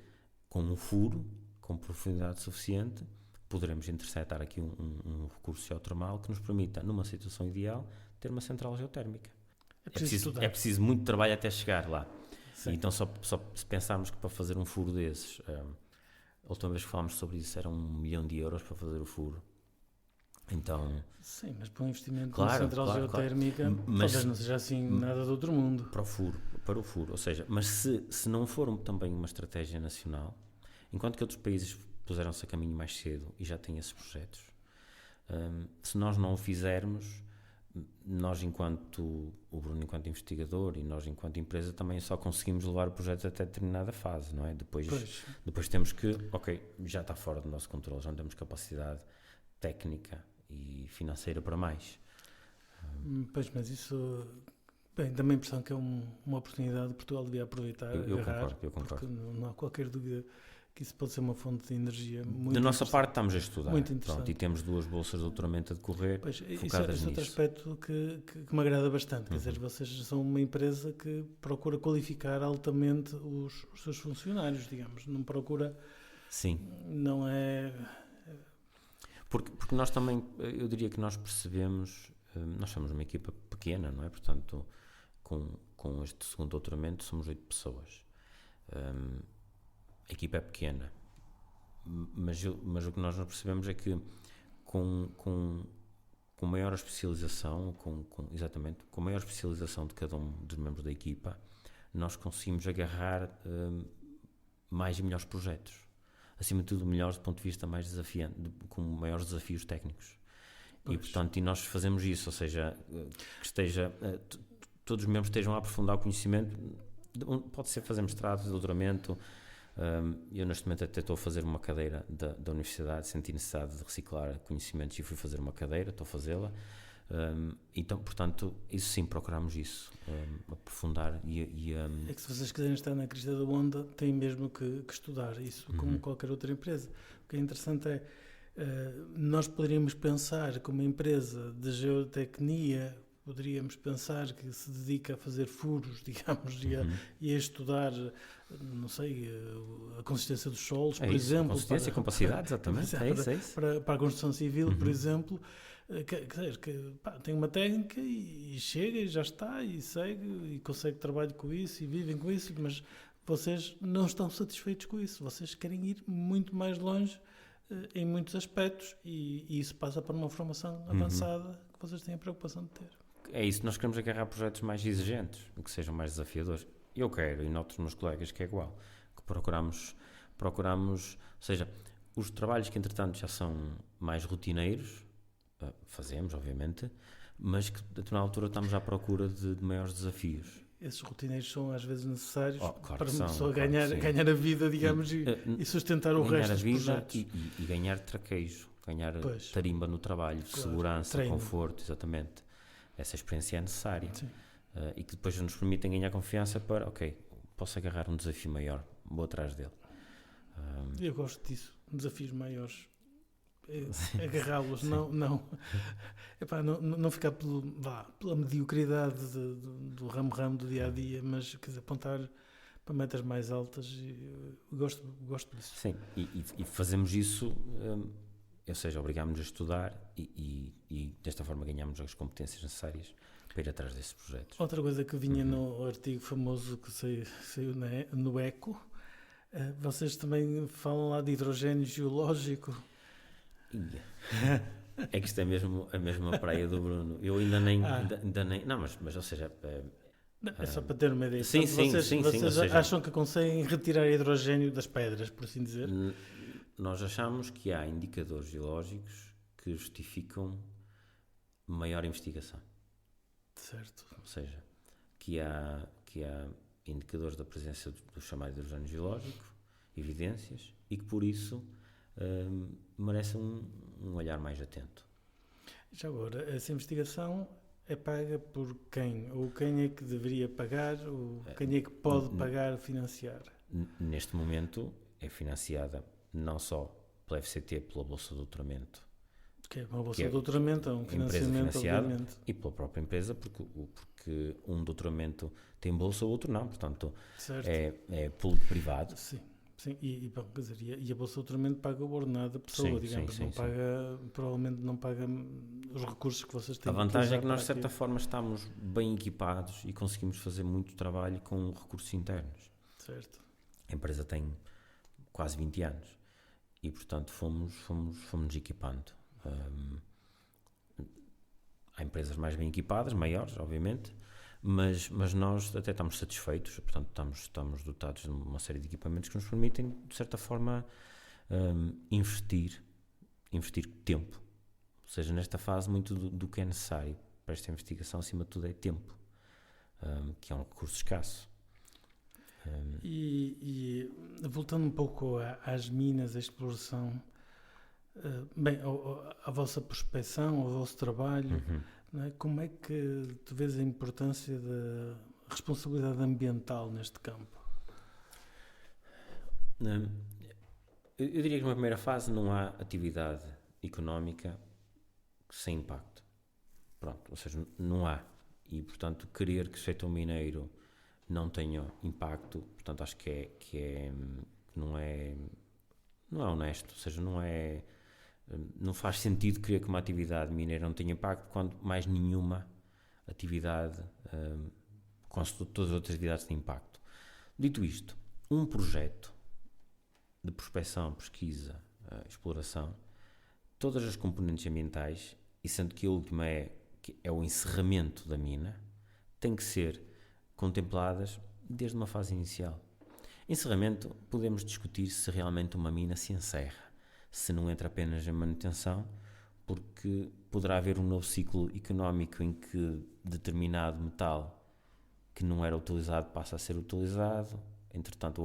Speaker 2: com um furo, com profundidade suficiente, poderemos interceptar aqui um recurso geotermal que nos permita, numa situação ideal, ter uma central geotérmica. É preciso muito trabalho até chegar lá. Então, só se pensarmos que para fazer um furo desses, a última vez que falámos sobre isso, era 1 milhão de euros para fazer o furo. Então,
Speaker 1: sim, mas para um investimento na central geotérmica, talvez não seja assim nada do outro mundo.
Speaker 2: Para o furo. Ou seja, mas se não for também uma estratégia nacional, enquanto que outros países puseram-se a caminho mais cedo e já têm esses projetos, se nós não o fizermos, nós o Bruno enquanto investigador e nós enquanto empresa também só conseguimos levar o projeto até determinada fase, não é? Depois temos que, já está fora do nosso controle, já não temos capacidade técnica e financeira para mais.
Speaker 1: Pois, mas isso, bem, dá-me a impressão que é uma oportunidade que Portugal devia aproveitar,
Speaker 2: eu concordo.
Speaker 1: Porque não há qualquer dúvida que isso pode ser uma fonte de energia muito
Speaker 2: da nossa parte estamos a estudar.
Speaker 1: Muito interessante.
Speaker 2: Pronto, e temos 2 bolsas de doutoramento a decorrer,
Speaker 1: pois,
Speaker 2: focadas
Speaker 1: isso é outro aspecto que me agrada bastante. Quer dizer, vocês são uma empresa que procura qualificar altamente os seus funcionários, digamos. Não procura...
Speaker 2: Sim.
Speaker 1: Não é...
Speaker 2: Porque nós também, eu diria que nós percebemos, nós somos uma equipa pequena, não é? Portanto, com este segundo doutoramento somos 8 pessoas. A equipa é pequena, mas o que nós percebemos é que com maior especialização, exatamente, com maior especialização de cada um dos membros da equipa, nós conseguimos agarrar mais e melhores projetos. Acima de tudo, melhores do ponto de vista mais desafiante, com maiores desafios técnicos. Pois. E, portanto, nós fazemos isso, ou seja, que todos os membros estejam a aprofundar o conhecimento, pode ser fazer mestrado, doutoramento. Eu neste momento até estou a fazer uma cadeira da universidade, senti necessidade de reciclar conhecimentos e fui fazer uma cadeira, estou a fazê-la. Então, portanto, isso sim, procuramos isso, aprofundar
Speaker 1: É que se vocês quiserem estar na crista da onda, têm mesmo que estudar isso, como qualquer outra empresa. O que é interessante é, nós poderíamos pensar que uma empresa de geotecnia, poderíamos pensar que se dedica a fazer furos, digamos, e a estudar, não sei, a consistência dos solos, por exemplo.
Speaker 2: Consistência, capacidade, exatamente.
Speaker 1: Para a construção civil, por exemplo. Tem uma técnica e chega e já está e segue e consegue trabalho com isso e vivem com isso, mas vocês não estão satisfeitos com isso, vocês querem ir muito mais longe em muitos aspectos e isso passa para uma formação avançada que vocês têm a preocupação de ter.
Speaker 2: É isso, nós queremos agarrar projetos mais exigentes, que sejam mais desafiadores. Eu quero, e noto os meus colegas que é igual, que procuramos, ou seja, os trabalhos que entretanto já são mais rotineiros, fazemos, obviamente, mas que na altura estamos à procura de maiores desafios.
Speaker 1: Esses rotineiros são às vezes necessários
Speaker 2: claro
Speaker 1: para uma pessoa
Speaker 2: claro
Speaker 1: ganhar a vida, digamos, e sustentar o resto dos projetos.
Speaker 2: E ganhar traquejo, ganhar tarimba no trabalho, segurança, treino, conforto, exatamente. Essa experiência é necessária. E que depois nos permitem ganhar confiança para, posso agarrar um desafio maior, vou atrás dele.
Speaker 1: Eu gosto disso, desafios maiores. Agarrá-los, não ficar pela mediocridade do ramo do dia a dia, mas quer dizer, apontar para metas mais altas. Gosto disso.
Speaker 2: Sim, e fazemos isso, ou seja, obrigámos-nos a estudar e desta forma ganhamos as competências necessárias para ir atrás desses projetos.
Speaker 1: Outra coisa que vinha no artigo famoso que saiu no Eco, vocês também falam lá de hidrogênio geológico.
Speaker 2: É que isto é mesmo a mesma praia do Bruno. Eu ainda nem não, mas ou seja,
Speaker 1: é só para ter uma ideia.
Speaker 2: Sim,
Speaker 1: vocês acham que conseguem retirar hidrogênio das pedras, por assim dizer?
Speaker 2: Nós achamos que há indicadores geológicos que justificam maior investigação.
Speaker 1: Certo.
Speaker 2: Ou seja, que há indicadores da presença do chamado hidrogênio geológico, evidências, e que por isso merece um olhar mais atento.
Speaker 1: Já agora, essa investigação é paga por quem? Ou quem é que deveria pagar? Ou quem é que pode pagar, financiar?
Speaker 2: Neste momento é financiada não só pela FCT, pela Bolsa de Doutoramento,
Speaker 1: que é uma bolsa de doutoramento, é um financiamento, obviamente.
Speaker 2: E pela própria empresa, porque um doutoramento tem bolsa, o outro não, portanto é público-privado.
Speaker 1: Sim, e a bolsa de doutoramento paga o ordenado da pessoa, digamos, provavelmente não paga os recursos que vocês têm.
Speaker 2: A vantagem é que nós, de certa forma, estamos bem equipados e conseguimos fazer muito trabalho com recursos internos.
Speaker 1: Certo.
Speaker 2: A empresa tem quase 20 anos e, portanto, fomos equipando. Há empresas mais bem equipadas, maiores, obviamente, mas nós até estamos satisfeitos, portanto estamos dotados de uma série de equipamentos que nos permitem, de certa forma, investir tempo. Ou seja, nesta fase, muito do que é necessário para esta investigação, acima de tudo, é tempo, que é um recurso escasso.
Speaker 1: E voltando um pouco às minas, à exploração, a vossa prospecção, ao vosso trabalho, não é? Como é que tu vês a importância da responsabilidade ambiental neste campo?
Speaker 2: Eu diria que numa primeira fase não há atividade económica sem impacto. Pronto, ou seja, não há. E, portanto, querer que o setor mineiro não tenha impacto, portanto, acho que não é honesto, ou seja, não faz sentido querer que uma atividade mineira não tenha impacto quando mais nenhuma atividade, todas as outras atividades têm impacto. Dito isto, um projeto de prospecção, pesquisa, exploração, todas as componentes ambientais, e sendo que a última é o encerramento da mina, têm que ser contempladas desde uma fase inicial. Encerramento, podemos discutir se realmente uma mina se encerra, se não entra apenas em manutenção, porque poderá haver um novo ciclo económico em que determinado metal que não era utilizado passa a ser utilizado, entretanto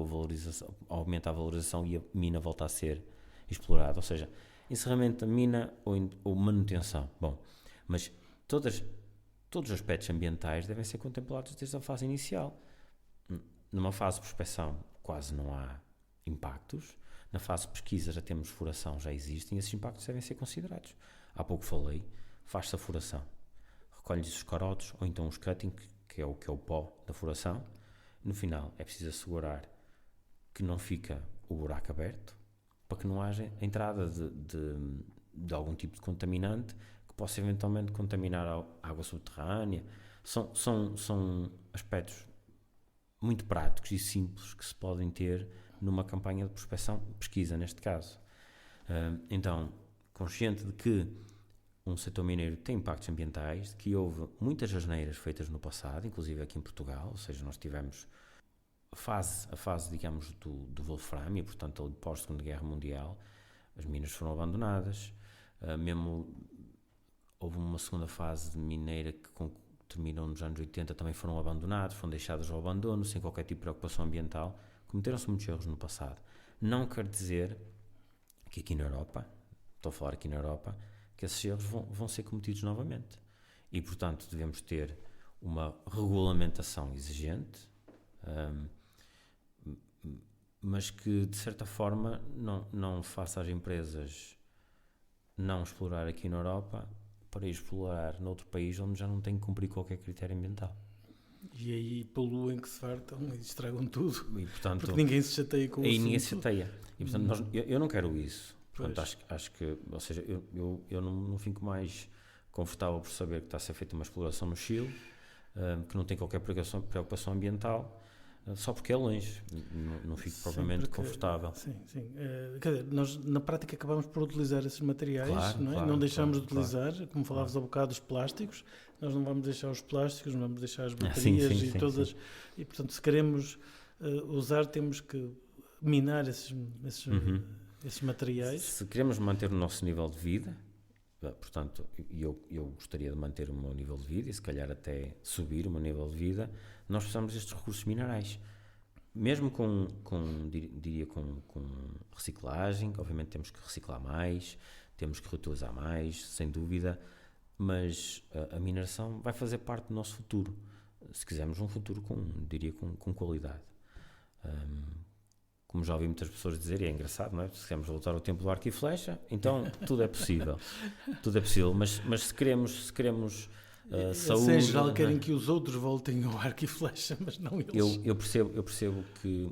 Speaker 2: aumenta a valorização e a mina volta a ser explorada, ou seja, encerramento da mina ou manutenção. Bom, mas todos os aspectos ambientais devem ser contemplados desde a fase inicial. Numa fase de prospecção quase não há impactos, na fase de pesquisa já temos furação, já existem, e esses impactos devem ser considerados. Há pouco falei, faz-se a furação, recolhe-se os carotos ou então os cutting, que é o pó da furação. No final é preciso assegurar que não fica o buraco aberto, para que não haja entrada de algum tipo de contaminante que possa eventualmente contaminar a água subterrânea. São aspectos muito práticos e simples que se podem ter numa campanha de prospecção, pesquisa neste caso. Então, consciente de que um setor mineiro tem impactos ambientais, de que houve muitas asneiras feitas no passado, inclusive aqui em Portugal, ou seja, nós tivemos a fase digamos, do Wolframio, portanto, ali pós-Segunda Guerra Mundial, as minas foram abandonadas, mesmo houve uma segunda fase de mineira que terminou nos anos 80, também foram abandonados, foram deixados ao abandono, sem qualquer tipo de preocupação ambiental. Cometeram-se muitos erros no passado. Não quer dizer que aqui na Europa, estou a falar aqui na Europa, que esses erros vão ser cometidos novamente. E, portanto, devemos ter uma regulamentação exigente, mas que, de certa forma, não faça as empresas não explorar aqui na Europa para explorar noutro país onde já não tem que cumprir qualquer critério ambiental.
Speaker 1: E aí poluem que se fartam e estragam tudo.
Speaker 2: E, portanto,
Speaker 1: porque ninguém se chateia com isso.
Speaker 2: Aí ninguém se chateia. E, portanto, eu não quero isso. Portanto, acho que, ou seja, eu não fico mais confortável por saber que está a ser feita uma exploração no Chile, que não tem qualquer preocupação ambiental, só porque é longe. Não fico propriamente confortável.
Speaker 1: Sim. Quer dizer, nós na prática acabamos por utilizar esses materiais,
Speaker 2: claro,
Speaker 1: não é?
Speaker 2: Claro,
Speaker 1: não deixamos de utilizar,
Speaker 2: claro,
Speaker 1: como falavas há bocado, os plásticos. Nós não vamos deixar os plásticos, não vamos deixar as baterias
Speaker 2: sim,
Speaker 1: todas. Sim. E, portanto, se queremos usar, temos que minar esses materiais.
Speaker 2: Se queremos manter o nosso nível de vida, Portanto, eu gostaria de manter o meu nível de vida e se calhar até subir o meu nível de vida. Nós precisamos destes recursos minerais. Mesmo com reciclagem, obviamente temos que reciclar mais, temos que reutilizar mais, sem dúvida, mas a mineração vai fazer parte do nosso futuro, se quisermos um futuro com qualidade. Como já ouvi muitas pessoas dizer, e é engraçado, não é? Se queremos voltar ao tempo do arco e flecha, então tudo é possível. Tudo é possível, mas se queremos saúde...
Speaker 1: Em geral querem que os outros voltem ao arco e flecha, mas não eles.
Speaker 2: Eu percebo que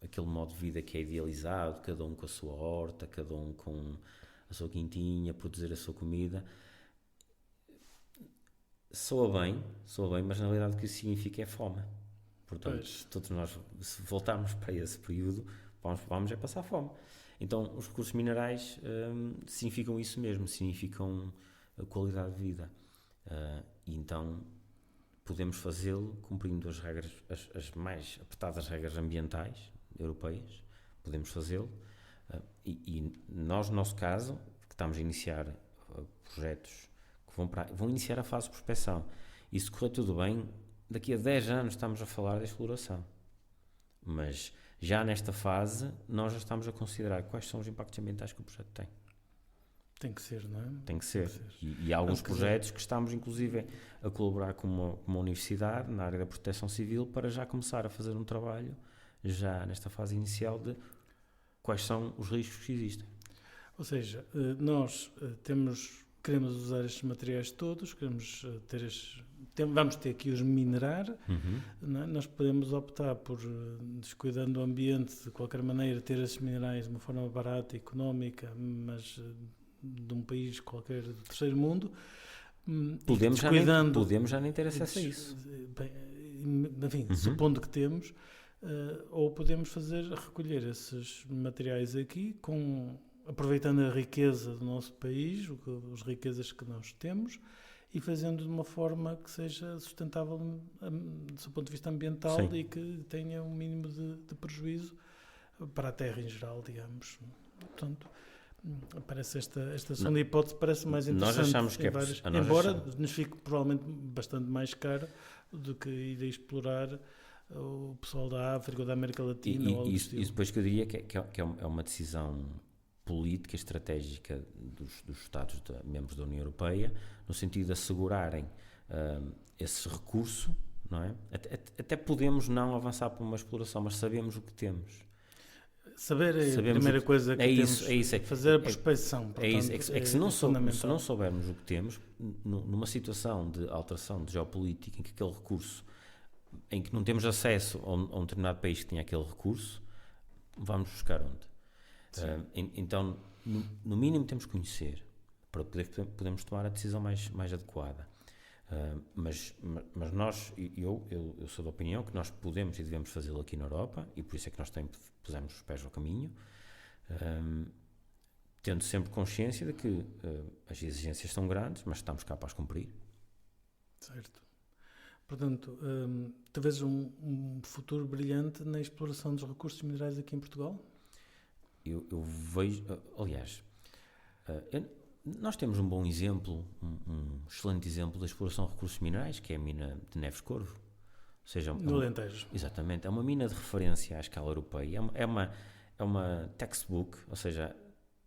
Speaker 2: aquele modo de vida que é idealizado, cada um com a sua horta, cada um com a sua quintinha, produzir a sua comida, soa bem, mas na realidade o que isso significa é fome. Portanto, todos nós, se voltarmos para esse período, vamos passar fome. Então, os recursos minerais significam isso mesmo, significam a qualidade de vida. E então, podemos fazê-lo cumprindo as regras, as mais apertadas regras ambientais europeias, podemos fazê-lo. E nós, no nosso caso, que estamos a iniciar projetos que vão iniciar a fase de prospecção. E se correr tudo bem, daqui a 10 anos estamos a falar de exploração. Mas já nesta fase, nós já estamos a considerar quais são os impactos ambientais que o projeto tem.
Speaker 1: Tem que ser, não é?
Speaker 2: Tem que ser. E há alguns projetos que estamos, inclusive, a colaborar com uma universidade na área da proteção civil para já começar a fazer um trabalho, já nesta fase inicial, de quais são os riscos que existem.
Speaker 1: Ou seja, nós queremos usar estes materiais todos, vamos ter que os minerar, não é? Nós podemos optar por, descuidando do ambiente, de qualquer maneira, ter esses minerais de uma forma barata e económica, mas de um país qualquer do terceiro mundo.
Speaker 2: Podemos já nem ter acesso a isso.
Speaker 1: Bem, enfim, supondo que temos, ou podemos recolher esses materiais aqui, aproveitando a riqueza do nosso país, as riquezas que nós temos, e fazendo de uma forma que seja sustentável do seu ponto de vista ambiental. Sim. E que tenha um mínimo de prejuízo para a terra em geral, digamos. Portanto, parece esta segunda hipótese parece mais interessante.
Speaker 2: Nós achamos que
Speaker 1: embora nos fique provavelmente bastante mais caro do que ir a explorar o pessoal da África ou da América Latina.
Speaker 2: E depois que eu diria que é uma decisão política, estratégica dos Estados membros da União Europeia, no sentido de assegurarem esse recurso, não é? Até podemos não avançar para uma exploração, mas sabemos o que temos.
Speaker 1: Saber é a primeira coisa que temos. Fazer a prospecção.
Speaker 2: Se não soubermos o que temos, numa situação de alteração de geopolítica, em que aquele recurso, em que não temos acesso a um determinado país que tinha aquele recurso, vamos buscar onde? Então, no mínimo temos que conhecer para podermos tomar a decisão mais adequada. Mas nós, eu sou da opinião que nós podemos e devemos fazê-lo aqui na Europa, e por isso é que nós pusemos os pés ao caminho, tendo sempre consciência de que as exigências são grandes, mas estamos cá para as cumprir.
Speaker 1: Certo. Portanto, talvez um futuro brilhante na exploração dos recursos minerais aqui em Portugal?
Speaker 2: Eu vejo, aliás, nós temos um bom exemplo, um excelente exemplo da exploração de recursos minerais, que é a mina de Neves Corvo. Ou seja,
Speaker 1: no Alentejo.
Speaker 2: Exatamente, é uma mina de referência à escala europeia, é uma textbook, ou seja,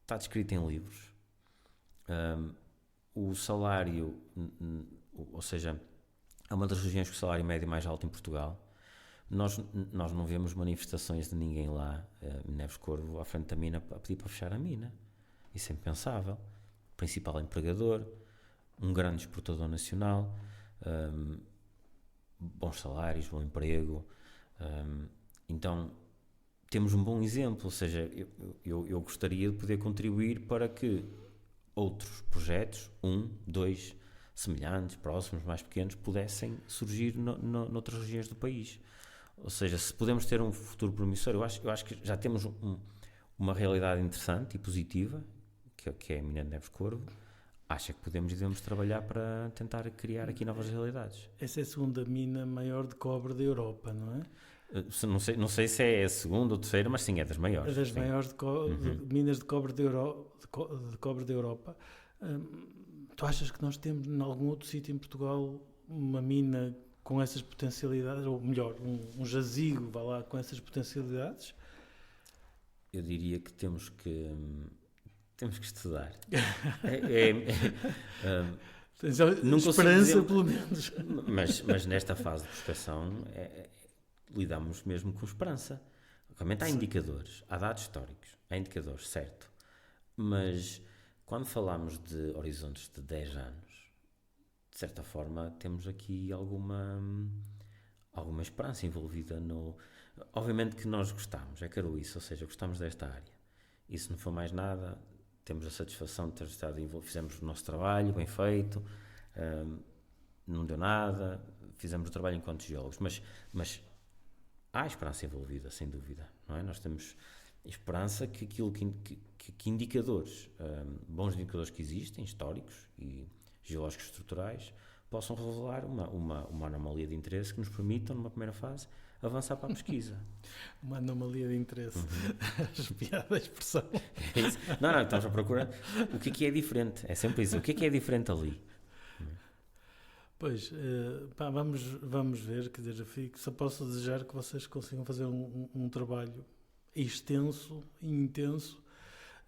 Speaker 2: está descrita em livros. O salário, ou seja, é uma das regiões com o salário médio mais alto em Portugal. Nós não vemos manifestações de ninguém lá, Neves Corvo, à frente da mina, a pedir para fechar a mina. Isso é impensável. Principal empregador, um grande exportador nacional, bons salários, bom emprego. Então, temos um bom exemplo. Ou seja, eu gostaria de poder contribuir para que outros projetos, 2 semelhantes, próximos, mais pequenos, pudessem surgir noutras regiões do país. Ou seja, se podemos ter um futuro promissor, eu acho que já temos uma realidade interessante e positiva, que é a mina de Neves Corvo. Acho que podemos e devemos trabalhar para tentar criar aqui novas realidades.
Speaker 1: Essa é a segunda mina maior de cobre da Europa, não é?
Speaker 2: Não sei se é a segunda ou terceira, mas sim, é das maiores.
Speaker 1: É das maiores minas de cobre da Europa. Tu achas que nós temos em algum outro sítio em Portugal uma mina com essas potencialidades, ou melhor, um jazigo, vá lá, com essas potencialidades?
Speaker 2: Eu diria que temos que estudar.
Speaker 1: Tens esperança, pelo menos.
Speaker 2: Mas nesta fase de prospecção lidamos mesmo com esperança. Realmente há indicadores, há dados históricos, há indicadores, certo. Mas quando falamos de horizontes de 10 anos, de certa forma temos aqui alguma esperança envolvida no... Obviamente que nós gostamos, é caro isso, ou seja, gostamos desta área. E se não for mais nada, temos a satisfação de ter estado envolvido, fizemos o nosso trabalho bem feito, não deu nada, fizemos o trabalho enquanto geólogos, mas há esperança envolvida, sem dúvida, não é? Nós temos esperança que aquilo que indicadores, bons indicadores que existem, históricos e geológicos estruturais, possam revelar uma anomalia de interesse que nos permitam, numa primeira fase, avançar para a pesquisa.
Speaker 1: Uma anomalia de interesse. Espiada a expressão.
Speaker 2: É isso. Não, estamos a procurar o que é diferente. É sempre isso. O que é diferente ali?
Speaker 1: Pois, vamos ver, quer dizer, só posso desejar que vocês consigam fazer um trabalho extenso e intenso,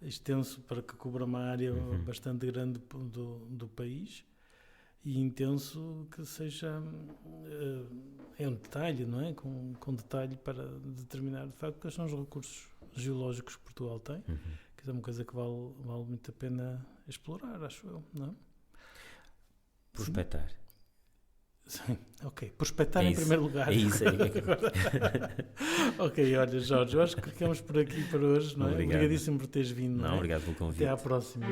Speaker 1: extenso para que cubra uma área bastante grande do país, e intenso que seja é um detalhe, não é? Com detalhe para determinar de facto quais são os recursos geológicos que Portugal tem, que é uma coisa que vale muito a pena explorar, acho eu, não é?
Speaker 2: Prospectar.
Speaker 1: Sim, ok. Prospectar em primeiro lugar.
Speaker 2: É isso.
Speaker 1: Ok, olha, Jorge, eu acho que ficamos por aqui para hoje, não é?
Speaker 2: Obrigado.
Speaker 1: Obrigadíssimo por teres vindo.
Speaker 2: Não, obrigado pelo convite.
Speaker 1: Até à próxima.